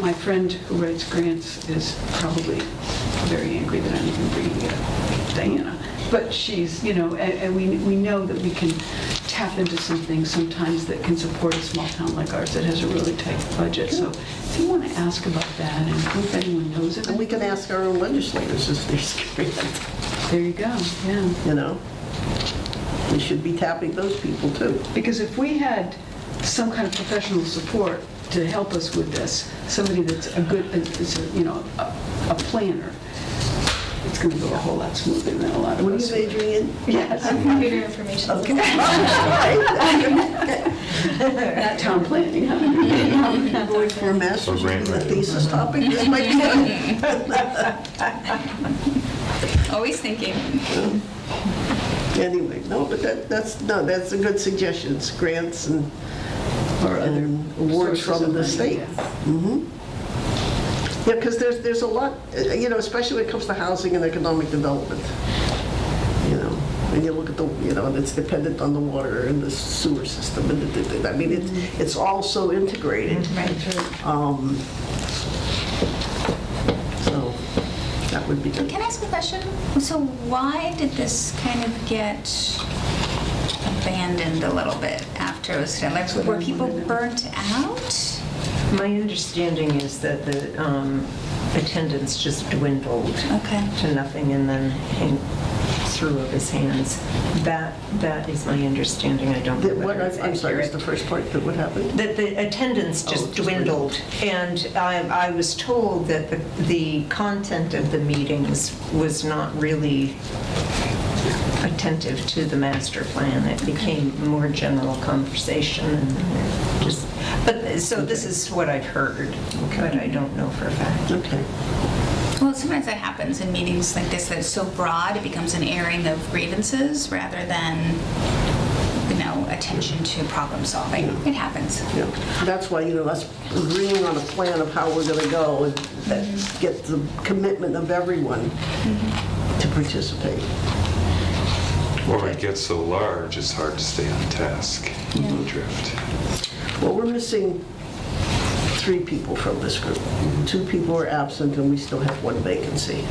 My friend who writes grants is probably very angry that I'm even bringing it up, Diana. But she's, and we know that we can tap into something sometimes that can support a small town like ours that has a really tight budget. So if you want to ask about that, and if anyone knows it, And we can ask our own legislators if there's grant, there you go, yeah. We should be tapping those people too. Because if we had some kind of professional support to help us with this, somebody that's a good, a planner, it's going to go a whole lot smoother than a lot of What are us. you majoring in? Yes. Computer information. Okay. Not town planning, huh? Going for a master's, Or grant a writing. thesis topic, this might be good. Always thinking. Anyway, no, but that's a good suggestion. It's grants and Or other awards sources from of the money, state. yeah. Yeah, because there's a lot, especially when it comes to housing and economic development. And you look at and it's dependent on the water and the sewer system. And I mean, it's all so integrated. So that would be good. Can I ask a question? So why did this kind of get abandoned a little bit after it was done? Like, were people burnt out? My understanding is that the attendance just dwindled Okay. to nothing and then threw of his hands. That is my understanding. I don't know whether it's I'm sorry, it's accurate. the first part, that what happened? That the attendance Oh, just just dwindled, and I was told that the content of the meetings was not really attentive to the master plan. It became more general conversation and just, so this is what I've heard, but I don't know for a fact. Okay. Well, sometimes that happens in meetings like this, that it's so broad, it becomes an airing of grievances rather than, attention to problem solving. It happens. Yeah, that's why, us agreeing on a plan of how we're going to go and get the commitment of everyone to participate. Or it gets so large, it's hard to stay on task. No drift. Well, we're missing 3 people from this group. 2 people are absent and we still have 1 vacancy.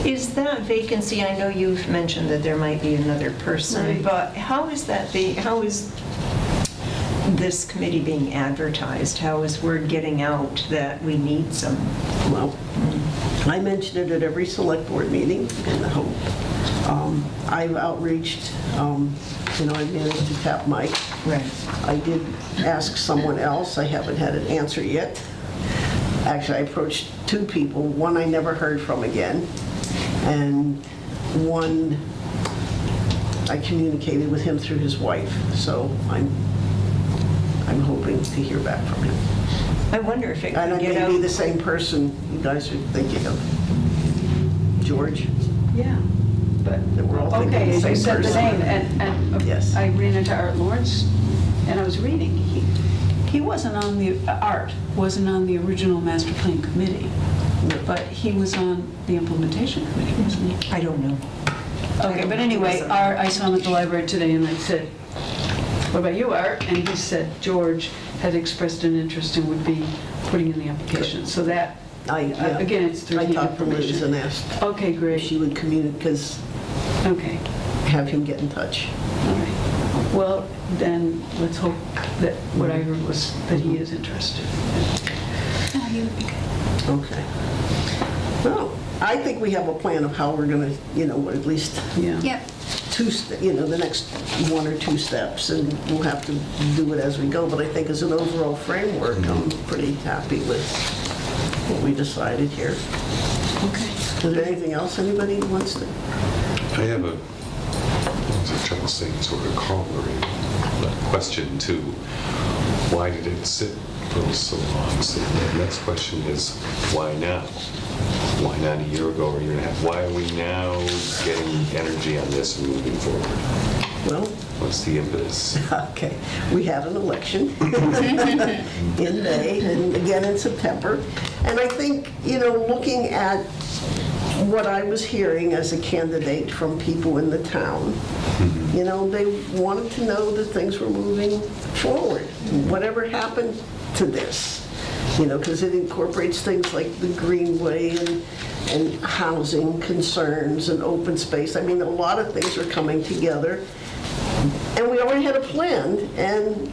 Is that vacancy, I know you've mentioned that there might be another person, Right. but how is this committee being advertised? How is word getting out that we need some? Well, I mentioned it at every select board meeting in the hope. I've outreached, I managed to tap Mike. Right. I did ask someone else. I haven't had an answer yet. Actually, I approached 2 people. One I never heard from again, and one I communicated with him through his wife. So I'm hoping to hear back from him. I wonder if it And could it get may out. be the same person you guys are thinking of. George? Yeah, but, That we're all thinking okay, the as you same said the person. name, and Yes. I ran into Art Lawrence, and I was reading, he wasn't on Art wasn't on the original master plan committee, but he was on the implementation committee, wasn't he? I don't know. Okay, but anyway, I saw him at the library today, and I said, what about you, Art? And he said George had expressed an interest and would be putting in the application, so that, again, it's through I the talked to Liz and information. asked Okay, if great, she would communicate, okay. have him get in touch. All right. Well, then, let's hope that what I heard was that he is interested. Oh, you would be good. Okay. Well, I think we have a plan of how we're going to, at least Yeah. Yep. the next 1 or 2 steps, and we'll have to do it as we go. But I think as an overall framework, I'm pretty happy with what we decided here. Okay. Is there anything else anybody wants to? I have a trying to say sort of corollary question too. why did it sit for so long? So the next question is, why now? Why not a year ago or a year and a half? Why are we now getting energy on this and moving forward? Well, What's the impetus? okay, we had an election in May and again in September. And I think, looking at what I was hearing as a candidate from people in the town, they wanted to know that things were moving forward. Whatever happened to this, because it incorporates things like the Greenway and housing concerns and open space. I mean, a lot of things are coming together. And we already had a plan, and,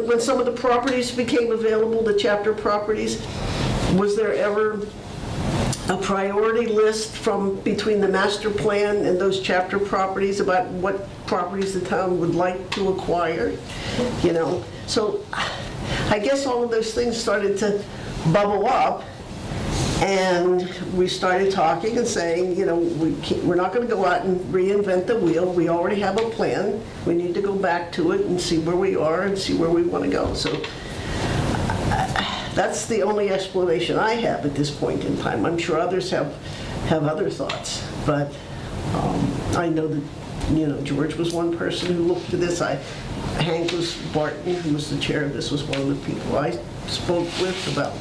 when some of the properties became available, the chapter properties, was there ever a priority list between the master plan and those chapter properties about what properties the town would like to acquire? So I guess all of those things started to bubble up. And we started talking and saying, we're not going to go out and reinvent the wheel. We already have a plan. We need to go back to it and see where we are and see where we want to go. So that's the only explanation I have at this point in time. I'm sure others have other thoughts. But I know that, George was one person who looked at this. Hank Barton, who was the chair of this, was one of the people I spoke with about.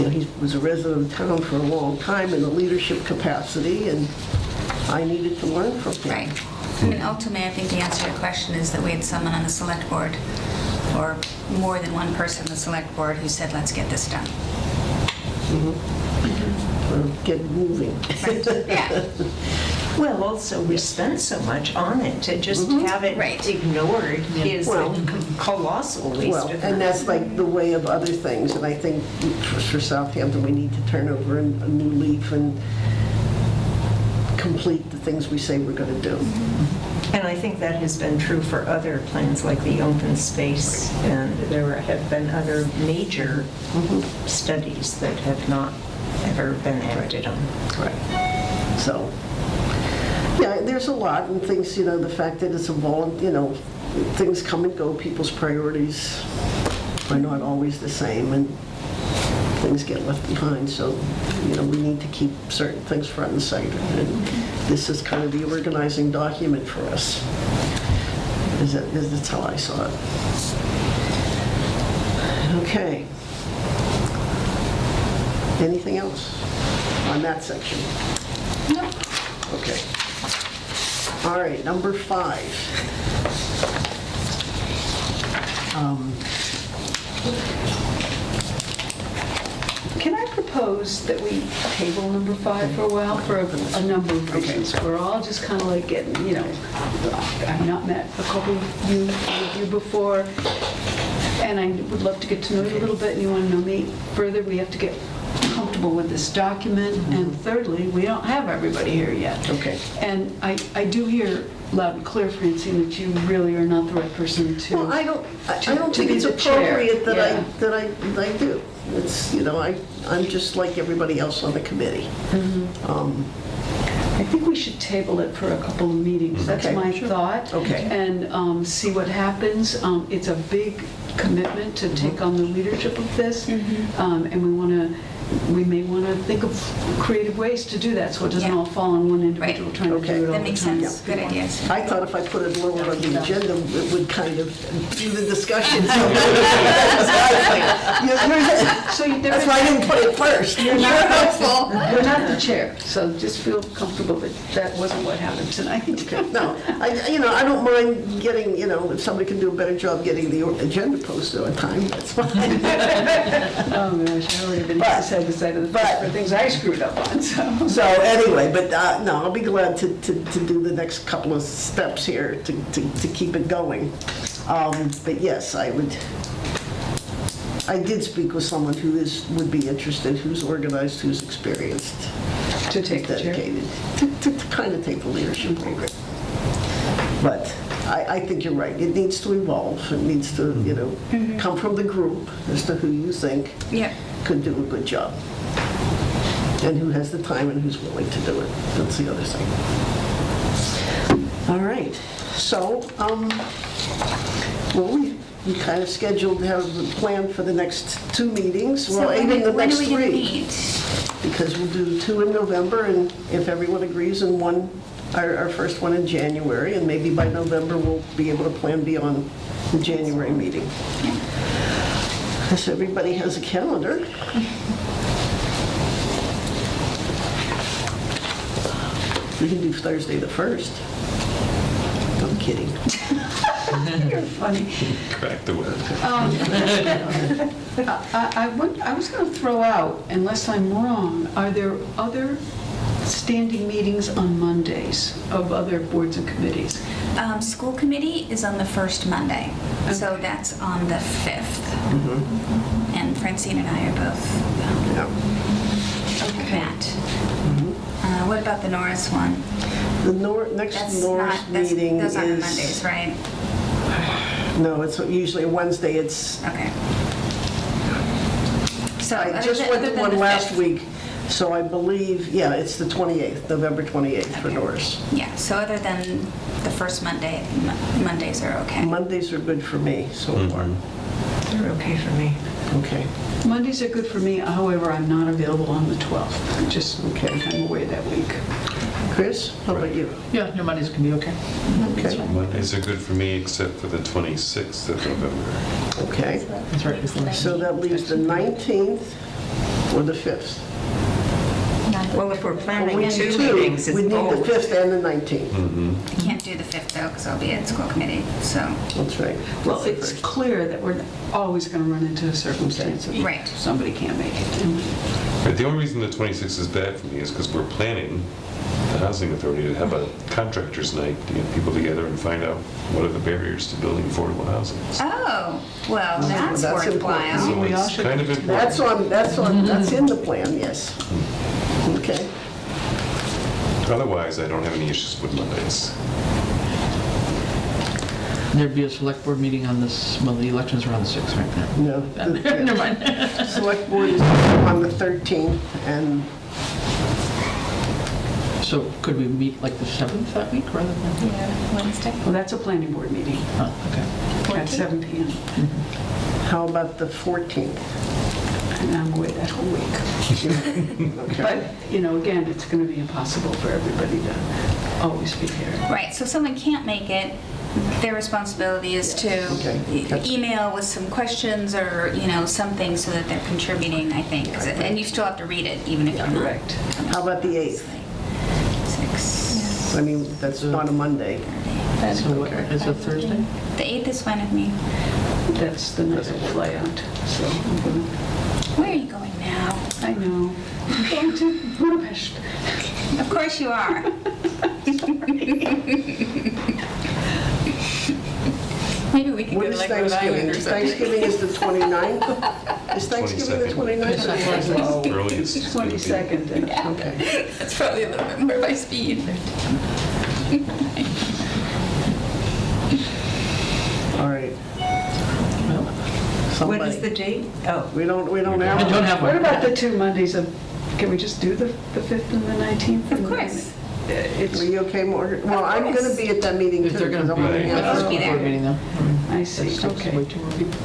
He was a resident of town for a long time in a leadership capacity, and I needed to learn from him. Right. I mean, ultimately, I think the answer to your question is that we had someone on the select board, or more than one person on the select board, who said, let's get this done. Get moving. Right. Yeah. Well, also, we spent so much on it, to just have it Right. ignored is Well- a colossal waste Well, of and that's like the way of other things, and I think for Southampton, we need to turn over a new leaf and complete the things we say we're going to do. And I think that has been true for other plans like the open space, and there have been other major studies that have not ever been acted on. Right. So, yeah, there's a lot, and things, the fact that it's evolved, things come and go, people's priorities are not always the same, and things get left behind, so, we need to keep certain things front and center, and this is kind of the organizing document for us. That's how I saw it. Okay. Anything else on that section? No. Okay. All right, number 5. Can I propose that we table number 5 for a while for a number of reasons? We're all just kind of like getting, I've not met a couple of you before, and I would love to get to know you a little bit, and you want to know me further. We have to get comfortable with this document, and thirdly, we don't have everybody here yet. Okay. And I do hear loud and clear, Francine, that you really are not the right person to. Well, I don't to think be it's the chair. appropriate that Yeah. I do. It's, I'm just like everybody else on the committee. I think we should table it for a couple of meetings. That's Okay. my thought. Okay. And see what happens. It's a big commitment to take on the leadership of this, and we may want to think of creative ways to do that, so it doesn't Yeah. all fall on one individual Right. trying to Okay. do it all That the makes time. sense. Good ideas. I thought if I put it lower on the agenda, it would kind of do the discussion. So there That's is- why I didn't put it first. You're You're not the chair, so just feel comfortable that that wasn't what happened tonight. No, I don't mind getting, if somebody can do a better job getting the agenda posted on time, that's fine. Oh, gosh, I really have been But- sad the side of the face for things I screwed up on, so. So anyway, but no, I'll be glad to do the next couple of steps here to keep it going. But yes, I did speak with someone who would be interested, who's organized, who's experienced. To take the chair. Dedicated, to kind of take the leadership over it. But I think you're right, it needs to evolve, it needs to, come from the group as to who you think Yeah. could do a good job. And who has the time and who's willing to do it. That's the other thing. All right, so, well, we kind of scheduled to have the plan for the next 2 meetings, So well, even the when are next we gonna 3. meet? Because we'll do 2 in November, and if everyone agrees, and our first one in January, and maybe by November, we'll be able to plan beyond the January meeting. Unless everybody has a calendar. We can do Thursday the 1st. I'm kidding. You're funny. Crack the whip. I was going to throw out, unless I'm wrong, are there other standing meetings on Mondays of other boards and committees? School committee is on the first Monday, so that's on the 5th. And Francine and I are both Yeah. that. What about the Norris one? The next That's Norris not, that's, meeting those aren't is... Mondays, right? No, it's usually a Wednesday. It's, Okay. So I other just than- went other to than one the last 5th. week, so I believe, yeah, it's the 28th, November 28th for Norris. Yeah, so other than the first Monday, Mondays are okay. Mondays are good for me so far. They're okay for me. Okay. Mondays are good for me, however, I'm not available on the 12th. Just, Okay. I'm away that week. Chris, how about you? Yeah, your Mondays can be okay. Okay. Mondays are good for me except for the 26th of November. Okay. That's right before. So that leaves the 19th or the 5th. Well, if we're We planning need 2 two. meetings, it's We need the both. 5th and the 19th. I can't do the 5th though, because I'll be at school committee, so. That's right. Well, That's the it's first. clear that we're always going to run into a circumstance that Right. somebody can't make it. But the only reason the 26th is bad for me is because we're planning, the Housing Authority, to have a contractors' night to get people together and find out what are the barriers to building affordable housing. Oh, well, that's that's worthwhile. So We all it's should- kind of important. That's in the plan, yes. Okay. Otherwise, I don't have any issues with Mondays. There'd be a select board meeting on this, well, the elections are on the 6th, right? No. Never mind. Select board is on the 13th, and So could we meet like the 7th that week rather than? Yeah, Wednesday. Well, that's a planning board meeting Oh, okay. at 7 PM. how about the 14th? And I'm away that whole week. Okay. But, again, it's going to be impossible for everybody to always be here. Right, so if someone can't make it, their responsibility is to Okay. email with some questions or, something so that they're contributing, I think. And you still have to read it, even if you're not. Correct. How about the 8th? 6. I mean, that's not a Monday. So what, is it Thursday? The 8th is fine with me. That's the night I fly out, so I'm going Where are you going now? I know. I'm going to Budapest. Of course you are. Maybe we can When go to is like Rhode Thanksgiving? Island or something. Thanksgiving is the 29th? Is Thanksgiving the 29th? Earliest. It's 22nd. Okay. That's probably a little bit more by speed. All right. Well, What is Somebody. the date? Oh, We don't I don't have. have What one. about the 2 Mondays of, can we just do the 5th and the 19th? Of course. It's, Are you okay, Margaret? Well, I'm going to be at that meeting too. If they're going 'cause to I'm be, gonna Right. have- I'll be there. board meeting though. I see, okay. Way too many people.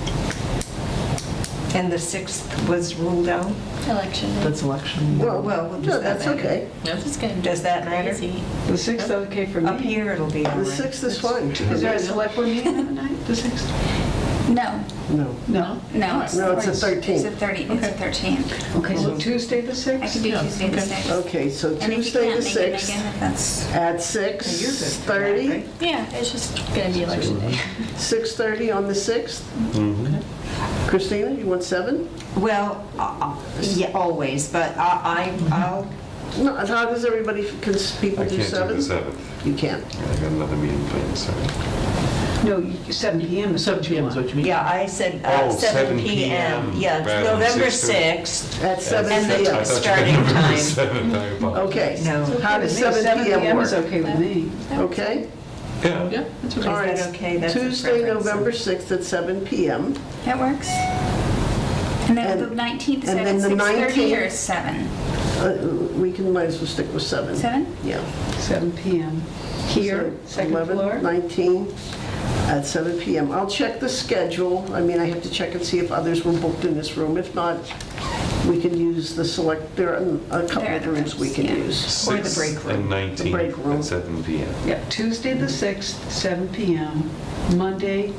and the 6th was ruled out? Election day. That's election. Well, Well, does no, that that's matter? okay. It's gonna be Does that matter? crazy. The 6th, okay for me? Up here, it'll be all The right. 6th is fine. Is there a select board meeting on the night, the 6th? No, No. No? no, it's No, it's the it's the 13th. 30th. It's the 13th. Okay, so Tuesday the 6th? I could do Yeah, Tuesday the okay. 6th. Okay, so And if you Tuesday can't the make it, 6th Megan, if that's, at 6:30? Yeah, it's just gonna be election day. 6:30 on the 6th? Christina, you want 7? Well, yeah, always, but I'll, No, how does everybody, can people I do can't do 7? the 7th. You can't. I got another meeting planned, sorry. No, 7 PM is 7 what you PM is want. what you mean? yeah, I said Oh, 7 7 PM. PM Yeah, it's rather than November 6:30. 6th. At 7 And the p.m. I thought you starting meant November time. 7th, I apologize. Okay. No. How does 7 p.m. PM is work? okay with me. Okay? Yeah. Yeah, that's okay. All right. Is that okay? That's a Tuesday, preference. November 6th at 7 p.m. that works. And then And- the 19th is and at then the 6:30 or 19th 7? We can, might as well stick with 7. 7? Yeah. 7 PM. Here, So second 11, floor? 19. at 7 PM. I'll check the schedule. I mean, I have to check and see if others were booked in this room. If not, we can use the select, there are a couple There are of the rooms we rooms, can yeah. use. Or the 6th break room. and The break 19th room. at 7 PM. Yeah, Tuesday the 6th, 7 PM, Monday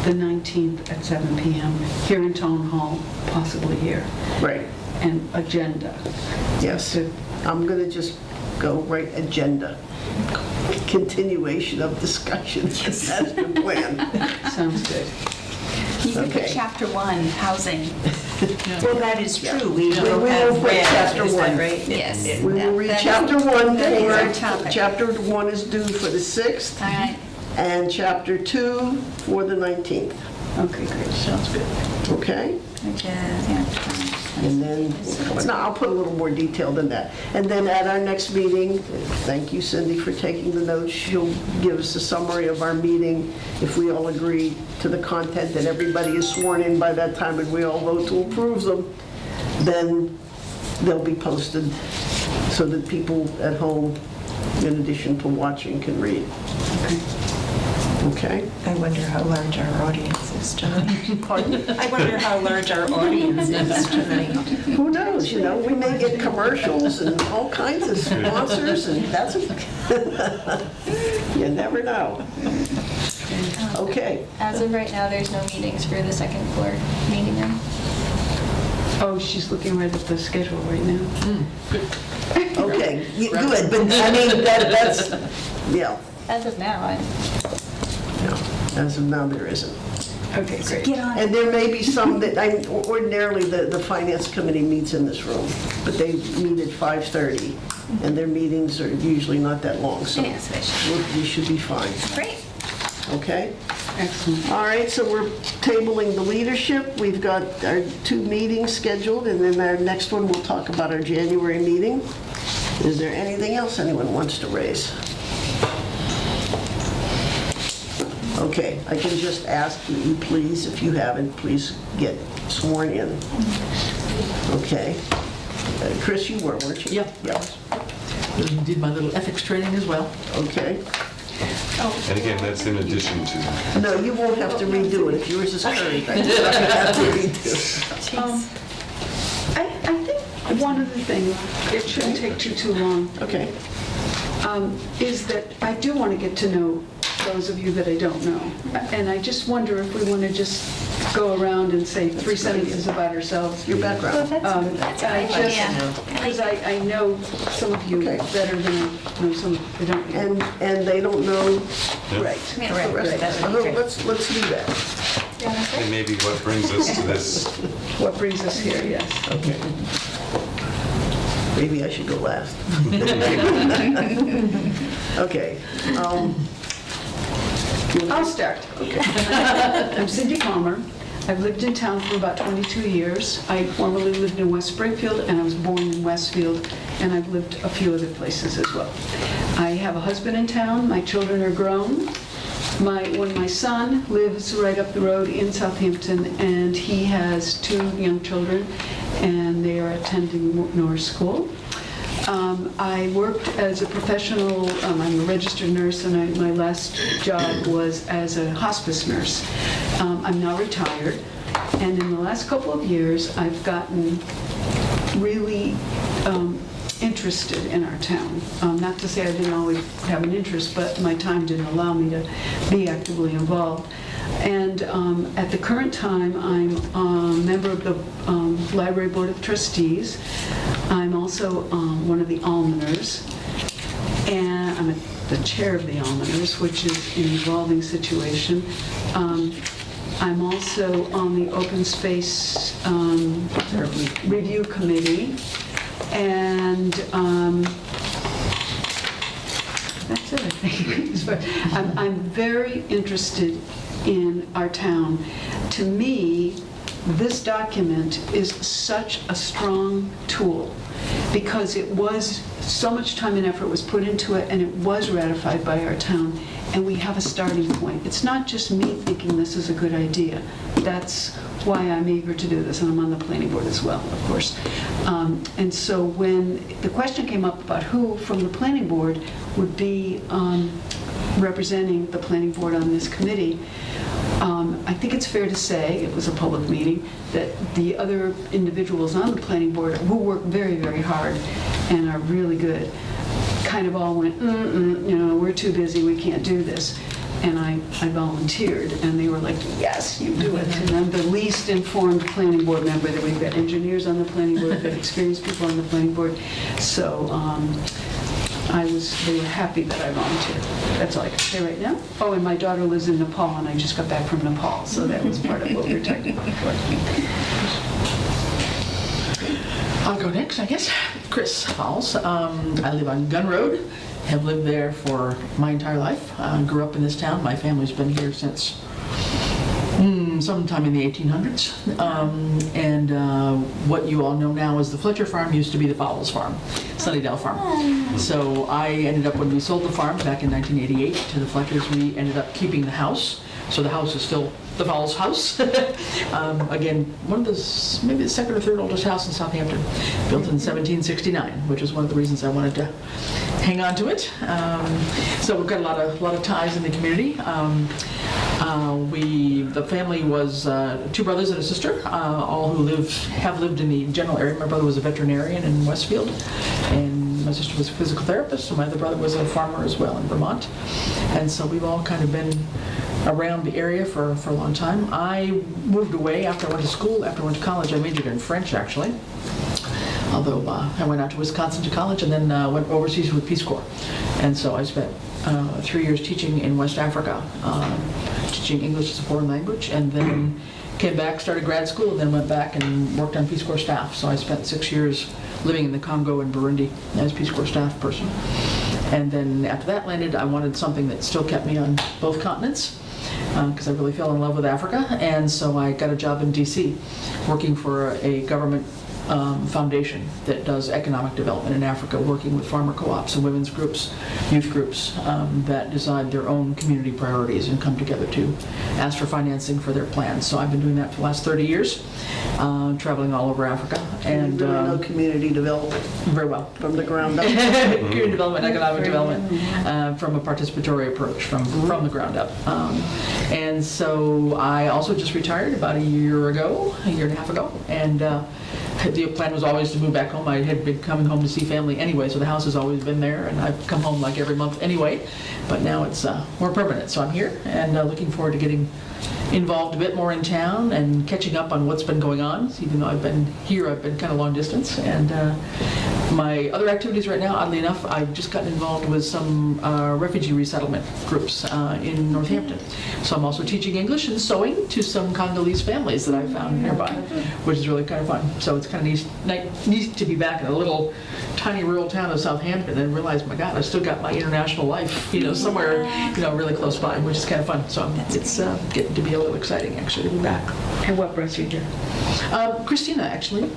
the 19th at 7 PM, here in Town Hall, possibly here. Right, And agenda. yes. So I'm going to just go right agenda. Continuation of discussion of master plan. sounds good. You can put Okay. chapter 1, housing. Well, that is true. We We will will have put read, chapter is that one. right? Yes. We will read That is- chapter 1 that is our for, topic. chapter 1 is due for the 6th, All right. and chapter 2 for the 19th, Okay, great, sounds good. okay? Which is, yeah. And then, no, I'll put a little more detail than that. And then at our next meeting, thank you, Cindy, for taking the notes. She'll give us a summary of our meeting. If we all agree to the content and everybody is sworn in by that time and we all vote to approve them, then they'll be posted so that people at home, in addition to watching, can read. Okay? I wonder how large our audience is tonight. Pardon? I wonder how large our audience is tonight. Who knows, you know, we may get commercials and all kinds of sponsors, and that's, you never know. Okay, As of right now, there's no meetings for the second floor meeting room. Oh, she's looking right at the schedule right now. okay, good, but I mean, that's, yeah, As of now, as of now, there isn't. Okay, great. Get on it. And there may be some that, ordinarily, the finance committee meets in this room, but they meet at 5:30, and their meetings are usually not that long, so Yeah, so they should- we should be fine, Great. okay? Excellent. All right, so we're tabling the leadership. We've got our 2 meetings scheduled, and then our next one, we'll talk about our January meeting. Is there anything else anyone wants to raise? Okay, I can just ask you, please, if you haven't, please get sworn in. Okay. Chris, you were, weren't you? Yeah. Yeah, Did my little ethics training as well. okay. And again, that's in addition to, No, you won't have to redo it. If yours is current, I just have to redo. I think one of the things, it shouldn't take too long, Okay, is that I do want to get to know those of you that I don't know. And I just wonder if we want to just go around and say 3 sentences about ourselves. your background. That's a I good just- idea. Because I know some of you Okay. better than I know some I don't know. And they don't know Right. the Yeah. rest of us. So let's do that. and maybe what brings us to this, What brings us here, yes. Okay. Maybe I should go last. Okay. I'll start. I'm Cindy Palmer. I've lived in town for about 22 years. I formerly lived in West Springfield, and I was born in Westfield, and I've lived a few other places as well. I have a husband in town. My children are grown. When my son lives right up the road in Southampton, and he has 2 young children, and they are attending Norris School. I worked as a professional, I'm a registered nurse, and my last job was as a hospice nurse. I'm now retired, and in the last couple of years, I've gotten really interested in our town. Not to say I didn't always have an interest, but my time didn't allow me to be actively involved. And at the current time, I'm a member of the Library Board of Trustees. I'm also one of the almoners, and I'm the chair of the almoners, which is an evolving situation. I'm also on the Open Space Review Committee, and that's it, I think. I'm very interested in our town. To me, this document is such a strong tool because it was, so much time and effort was put into it, and it was ratified by our town, and we have a starting point. It's not just me thinking this is a good idea. That's why I'm eager to do this, and I'm on the planning board as well, of course. And so when the question came up about who from the planning board would be representing the planning board on this committee, I think it's fair to say, it was a public meeting, that the other individuals on the planning board who work very, very hard and are really good, kind of all went, we're too busy, we can't do this. And I volunteered, and they were like, yes, you do it. And I'm the least informed planning board member, that we've got engineers on the planning board, we've got experienced people on the planning board. So they were happy that I volunteered. That's all I can say right now. Oh, and my daughter lives in Nepal, and I just got back from Nepal, so that was part of what we were talking about before. I'll go next, I guess. Chris Fowles. I live on Gun Road. Have lived there for my entire life. Grew up in this town. My family's been here since sometime in the 1800s. What you all know now as the Fletcher Farm used to be the Fowles Farm, Sunnydale Farm. So I ended up, when we sold the farm back in 1988 to the Fletchers, we ended up keeping the house. So the house is still the Fowles house. Again, one of the, maybe the second or third oldest house in Southampton, built in 1769, which is one of the reasons I wanted to hang on to it. So we've got a lot of ties in the community. The family was 2 brothers and a sister, all who have lived in the general area. My brother was a veterinarian in Westfield, and my sister was a physical therapist, and my other brother was a farmer as well in Vermont. And so we've all kind of been around the area for a long time. I moved away after I went to school. After I went to college, I majored in French, actually. Although I went out to Wisconsin to college and then went overseas with Peace Corps. And so I spent 3 years teaching in West Africa, teaching English as a foreign language, and then came back, started grad school, and then went back and worked on Peace Corps staff. So I spent 6 years living in the Congo and Burundi as Peace Corps staff person. And then after that landed, I wanted something that still kept me on both continents, because I really fell in love with Africa. And so I got a job in DC, working for a government foundation that does economic development in Africa, working with farmer co-ops and women's groups, youth groups that decide their own community priorities and come together to ask for financing for their plans. So I've been doing that for the last 30 years, traveling all over Africa. And you really know community development very well. from the ground up. Community development, economic development, from a participatory approach, from the ground up. And so I also just retired about a year and a half ago, and the plan was always to move back home. I had been coming home to see family anyway, so the house has always been there, and I've come home like every month anyway, but now it's more permanent. So I'm here, and looking forward to getting involved a bit more in town and catching up on what's been going on. Even though I've been here, I've been kind of long distance. And my other activities right now, oddly enough, I've just gotten involved with some refugee resettlement groups in Northampton. So I'm also teaching English and sewing to some Congolese families that I found nearby, which is really kind of fun. So it's kind of neat to be back in a little tiny rural town of Southampton and realize, my God, I've still got my international life, somewhere, really close by, which is kind of fun. So it's getting to be a little exciting, actually, to be back. And what brought you here? Christina, actually.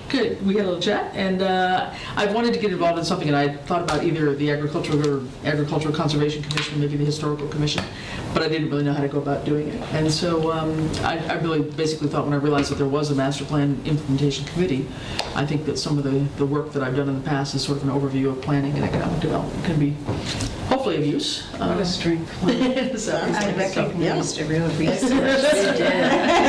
Good. We had a little chat, and I wanted to get involved in something, and I thought about either the Agricultural Conservation Commission, maybe the Historical Commission, but I didn't really know how to go about doing it. And so I really basically thought, when I realized that there was a Master Plan Implementation Committee, I think that some of the work that I've done in the past is sort of an overview of planning and economic development can be hopefully of use. What a strength. So, I recognized a real resource. She did.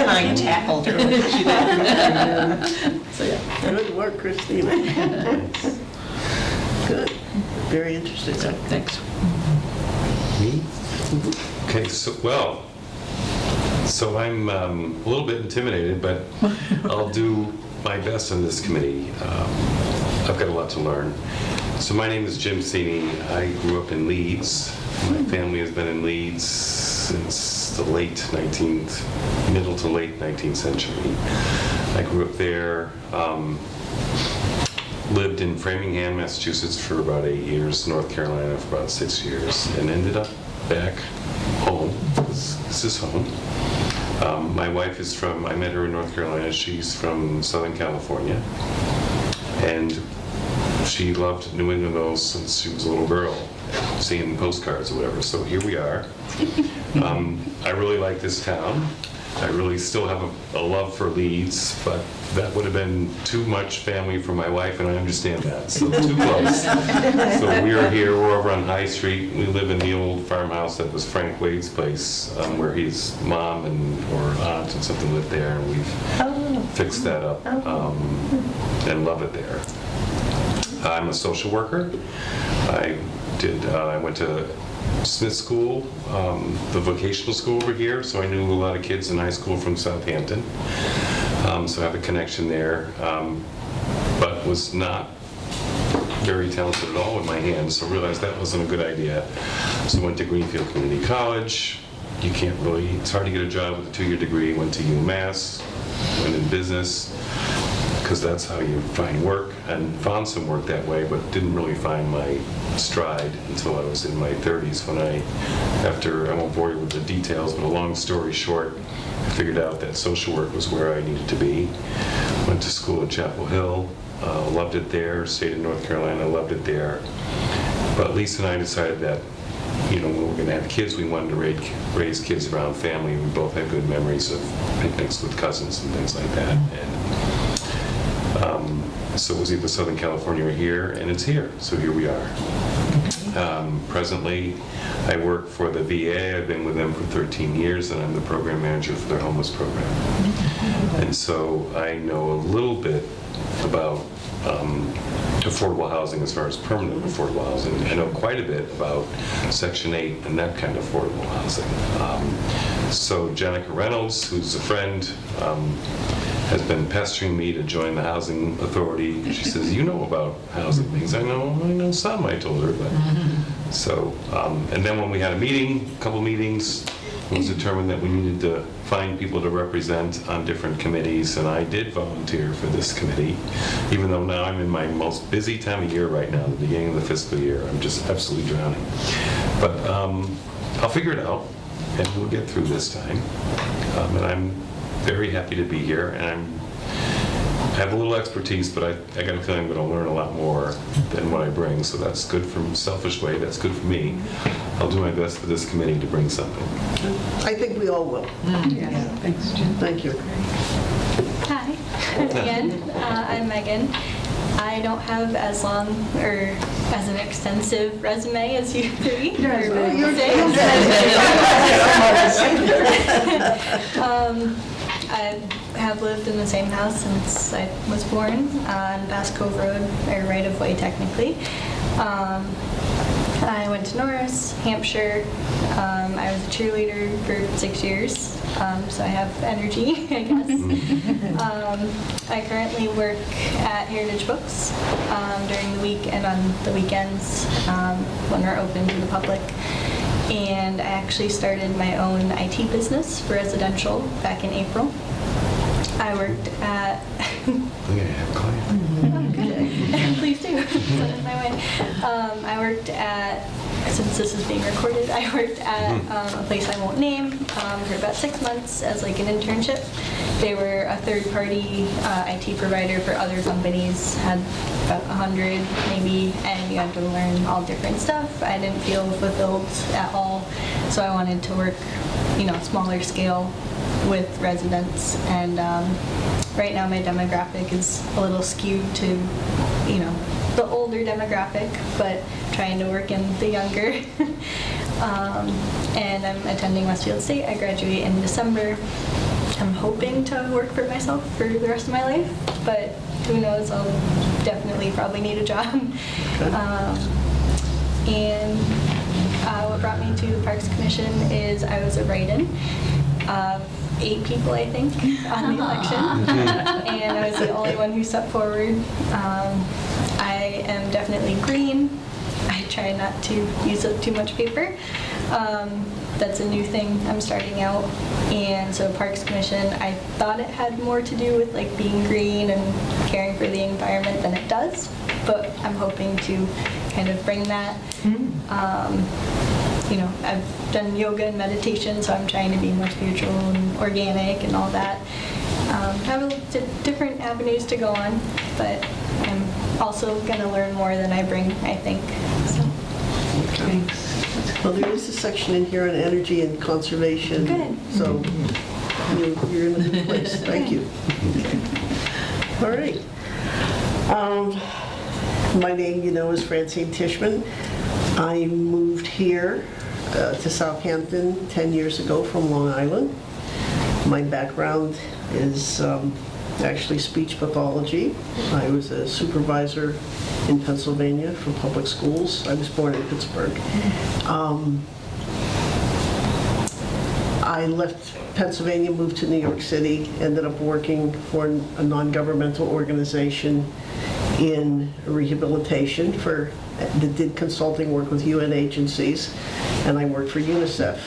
I tackled her. She did. So, yeah. Good work, Christina. Good. Very interesting. So, thanks. Me? Okay, so I'm a little bit intimidated, but I'll do my best on this committee. I've got a lot to learn. So my name is Jim Sini. I grew up in Leeds. My family has been in Leeds since the middle to late 19th century. I grew up there, lived in Framingham, Massachusetts for about 8 years, North Carolina for about 6 years, and ended up back home. This is home. My wife is I met her in North Carolina. She's from Southern California. And she loved New England since she was a little girl. seeing postcards or whatever. So here we are. I really like this town. I really still have a love for Leeds, but that would have been too much family for my wife, and I understand that, so too close. So we are here, we're over on High Street. We live in the old farmhouse that was Frank Wade's place, where his mom or aunt and something lived there, and we've fixed that up and love it there. I'm a social worker. I went to Smith School, the vocational school over here, so I knew a lot of kids in high school from Southampton. So I have a connection there, but was not very talented at all with my hands, so realized that wasn't a good idea. So went to Greenfield Community College. It's hard to get a job with a 2-year degree. Went to UMass, went in business, because that's how you find work, and found some work that way, but didn't really find my stride until I was in my 30s when I won't bore you with the details, but a long story short, I figured out that social work was where I needed to be. Went to school at Chapel Hill, loved it there, stayed in North Carolina, loved it there. But Lisa and I decided that, when we were going to have kids, we wanted to raise kids around family. We both had good memories of picnics with cousins and things like that. So it was either Southern California or here, and it's here. So here we are. Presently, I work for the VA. I've been with them for 13 years, and I'm the program manager for their homeless program. And so I know a little bit about affordable housing as far as permanent affordable housing. I know quite a bit about Section 8 and that kind of affordable housing. So Jenica Reynolds, who's a friend, has been pestering me to join the Housing Authority. She says, you know about housing things. I know some, I told her. But so, and then when we had a couple meetings, it was determined that we needed to find people to represent on different committees, and I did volunteer for this committee, even though now I'm in my most busy time of year right now, the beginning of the fiscal year. I'm just absolutely drowning. But I'll figure it out, and we'll get through this time. And I'm very happy to be here, and I have a little expertise, but I got a feeling I'm going to learn a lot more than what I bring, so that's good from a selfish way, that's good for me. I'll do my best for this committee to bring something. I think we all will. Yes, thanks, Jen. Thank you. Hi, again, I'm Megan. I don't have as long or as an extensive resume as you three. I have lived in the same house since I was born on Bass Cove Road, or right of way technically. I went to Norris, Hampshire. I was a cheerleader for 6 years, so I have energy, I guess. I currently work at Heritage Books during the week and on the weekends when we're open to the public. And I actually started my own IT business for residential back in April. I worked at... I'm going to have a client. Okay. Please do. Send it my way. I worked at, since this is being recorded, I worked at a place I won't name for about 6 months as like an internship. They were a third-party IT provider for other companies, had about 100 maybe, and you had to learn all different stuff. I didn't feel fulfilled at all, so I wanted to work, smaller scale with residents, and right now my demographic is a little skewed to, the older demographic, but trying to work in the younger. And I'm attending Westfield State. I graduate in December. I'm hoping to work for myself for the rest of my life, but who knows, I'll definitely probably need a job. And what brought me to the Parks Commission is I was a write-in of 8 people, I think, on the election, and I was the only one who stepped forward. I am definitely green. I try not to use up too much paper. That's a new thing. I'm starting out, and so Parks Commission, I thought it had more to do with like being green and caring for the environment than it does, but I'm hoping to kind of bring that. I've done yoga and meditation, so I'm trying to be more spiritual and organic and all that. Have different avenues to go on, but I'm also going to learn more than I bring, I think. So. Thanks. Well, there is a section in here on energy and conservation. Good. So you're in a good place. Thank you. All right. My name, you know, is Francine Tishman. I moved here to Southampton 10 years ago from Long Island. My background is actually speech pathology. I was a supervisor in Pennsylvania for public schools. I was born in Pittsburgh. I left Pennsylvania, moved to New York City, ended up working for a non-governmental organization in rehabilitation that did consulting work with UN agencies, and I worked for UNICEF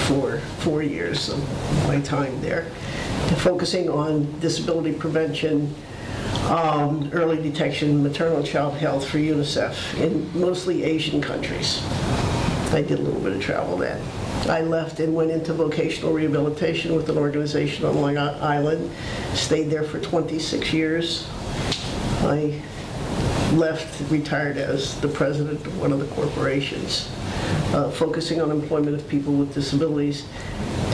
for 4 years of my time there, focusing on disability prevention, early detection, maternal child health for UNICEF in mostly Asian countries. I did a little bit of travel then. I left and went into vocational rehabilitation with an organization on Long Island, stayed there for 26 years. I left, retired as the president of one of the corporations, focusing on employment of people with disabilities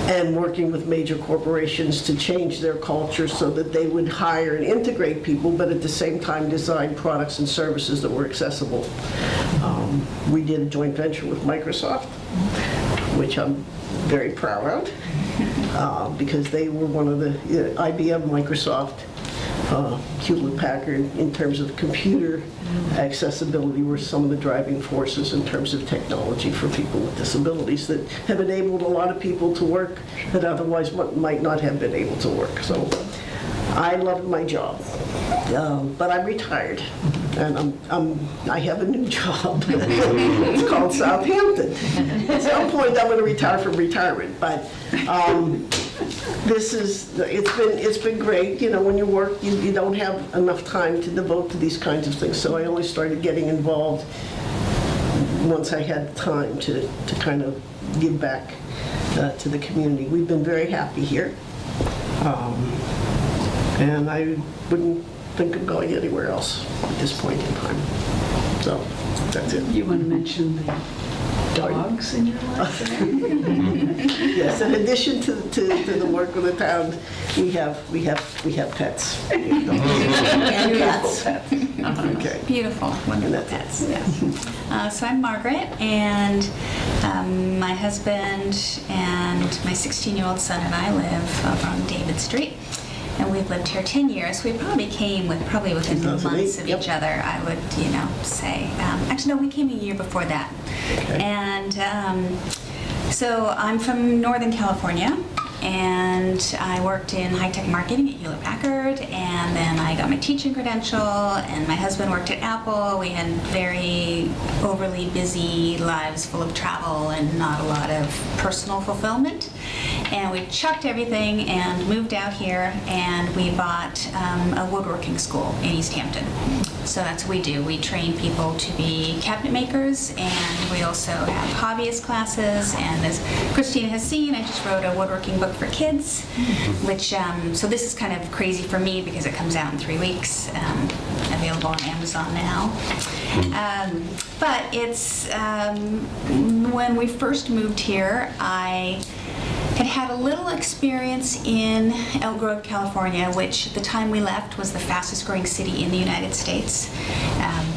and working with major corporations to change their culture so that they would hire and integrate people, but at the same time design products and services that were accessible. We did a joint venture with Microsoft, which I'm very proud of, because they were one of the, IBM, Microsoft, Hewlett-Packard, in terms of computer accessibility, were some of the driving forces in terms of technology for people with disabilities that have enabled a lot of people to work that otherwise might not have been able to work. So I loved my job, but I'm retired, and I have a new job. It's called Southampton. At some point, I'm going to retire from retirement, but it's been great. You know, when you work, you don't have enough time to devote to these kinds of things. So I only started getting involved once I had time to kind of give back to the community. We've been very happy here. And I wouldn't think of going anywhere else at this point in time. So that's it. You want to mention the dogs in your life? Yes, in addition to the work with the town, we have pets. And cats. Okay. Beautiful, wonderful And that's pets, yes. So I'm Margaret, and my husband and my 16-year-old son and I live up on David Street. And we've lived here 10 years. We probably came within 2008, months of yep. each other, I would, say. Actually, no, we came a year before that. Okay. And so I'm from Northern California, and I worked in high-tech marketing at Hewlett-Packard, and then I got my teaching credential, and my husband worked at Apple. We had very overly busy lives full of travel and not a lot of personal fulfillment. And we chucked everything and moved out here, and we bought a woodworking school in East Hampton. So that's what we do. We train people to be cabinet makers, and we also have hobbyist classes. And as Christina has seen, I just wrote a woodworking book for kids, which, so this is kind of crazy for me because it comes out in 3 weeks, available on Amazon now. But it's, when we first moved here, I had a little experience in Elk Grove, California, which at the time we left was the fastest growing city in the United States.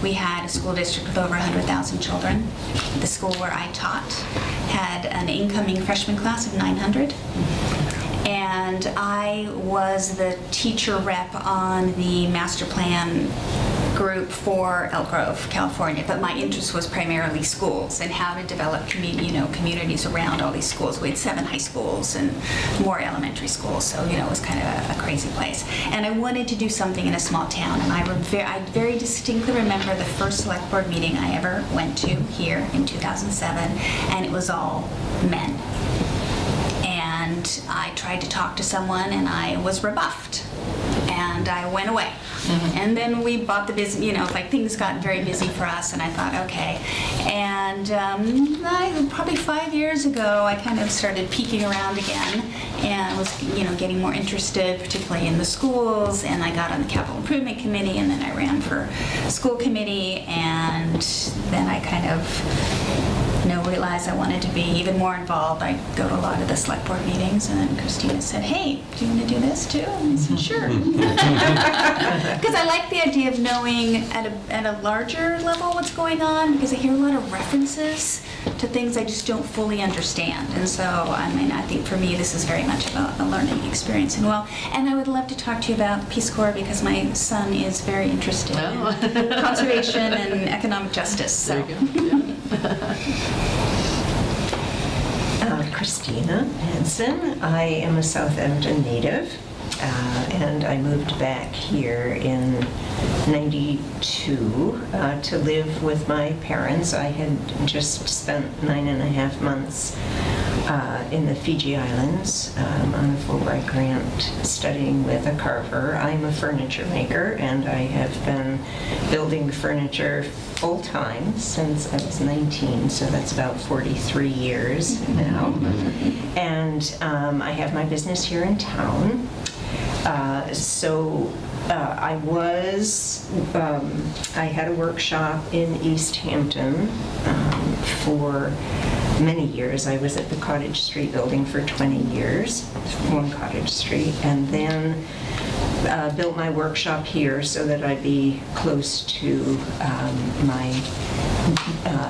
We had a school district with over 100,000 children. The school where I taught had an incoming freshman class of 900. And I was the teacher rep on the master plan group for Elk Grove, California, but my interest was primarily schools and how to develop communities around all these schools. We had 7 high schools and more elementary schools, so it was kind of a crazy place. And I wanted to do something in a small town, and I very distinctly remember the first select board meeting I ever went to here in 2007, and it was all men. And I tried to talk to someone, and I was rebuffed. And and I went away. And then we bought the business, you know, like things got very busy for us, and I thought, okay. And probably 5 years ago, I kind of started peeking around again and was, you know, getting more interested, particularly in the schools, and I got on the capital improvement committee, and then I ran for school committee, and then I kind of realized I wanted to be even more involved. I go to a lot of the select board meetings, and then Christina said, hey, do you want to do this too? And I said, sure. Because I like the idea of knowing at a larger level what's going on, because I hear a lot of references to things I just don't fully understand. And so, I mean, I think for me, this is very much about a learning experience. And and I would love to talk to you about Peace Corps, because my son is very interested in conservation and economic justice. So. There you go. Christina Hansen. I am a Southampton native, and I moved back here in '92 to live with my parents. I had just spent 9.5 months in the Fiji Islands on a Fulbright grant studying with a carver. I'm a furniture maker, and I have been building furniture full-time since I was 19, so that's about 43 years now. And I have my business here in town. I had a workshop in East Hampton for many years. I was at the Cottage Street building for 20 years, 1 Cottage Street, and then built my workshop here so that I'd be close to my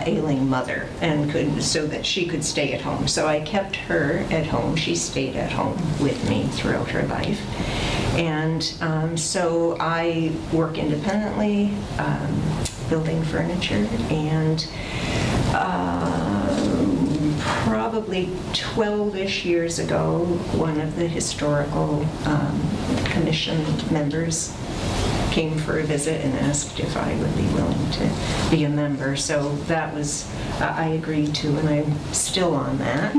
ailing mother, and so that she could stay at home. So I kept her at home. She stayed at home with me throughout her life. And so I work independently, building furniture, and probably 12-ish years ago, one of the historical commission members came for a visit and asked if I would be willing to be a member. So that was, I agreed to, and I'm still on that.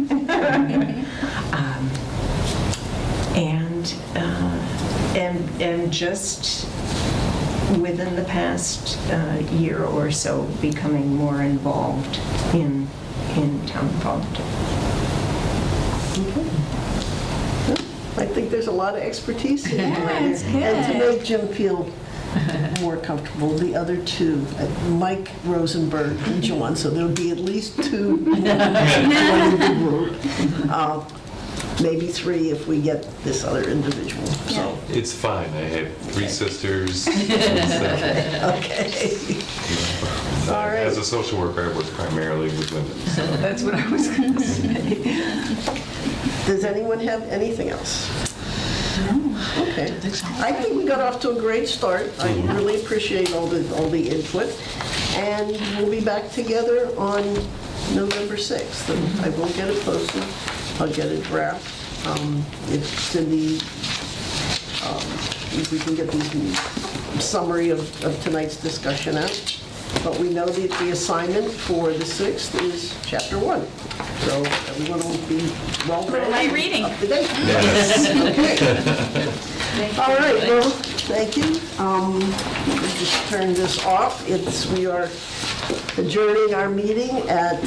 And just within the past year or so, becoming more involved in town politics. I think there's a lot of expertise in Yeah, here. it's good. And to make Jim feel more comfortable, the other two, Mike Rosenberg and John, so there'll be at least 2 more joining the group. Maybe 3 if we get this other individual. So, It's fine, I have 3 sisters. okay. All right. As a social worker, I work primarily with women. So. That's what I was going to say. Does anyone have anything else? Okay. I think we got off to a great start. I really appreciate all the input. And we'll be back together on November 6th. And I will get it posted. I'll get a draft. If Cindy, if we can get the summary of tonight's discussion out. But we know that the assignment for the 6th is Chapter 1. So everyone will be well read. Light reading. Up to date. Yes. Okay. All right, well, thank you. Let me just turn this off. We are adjourning our meeting at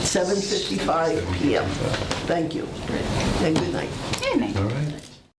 7:55 PM. Thank you. And good night. Good night. All right.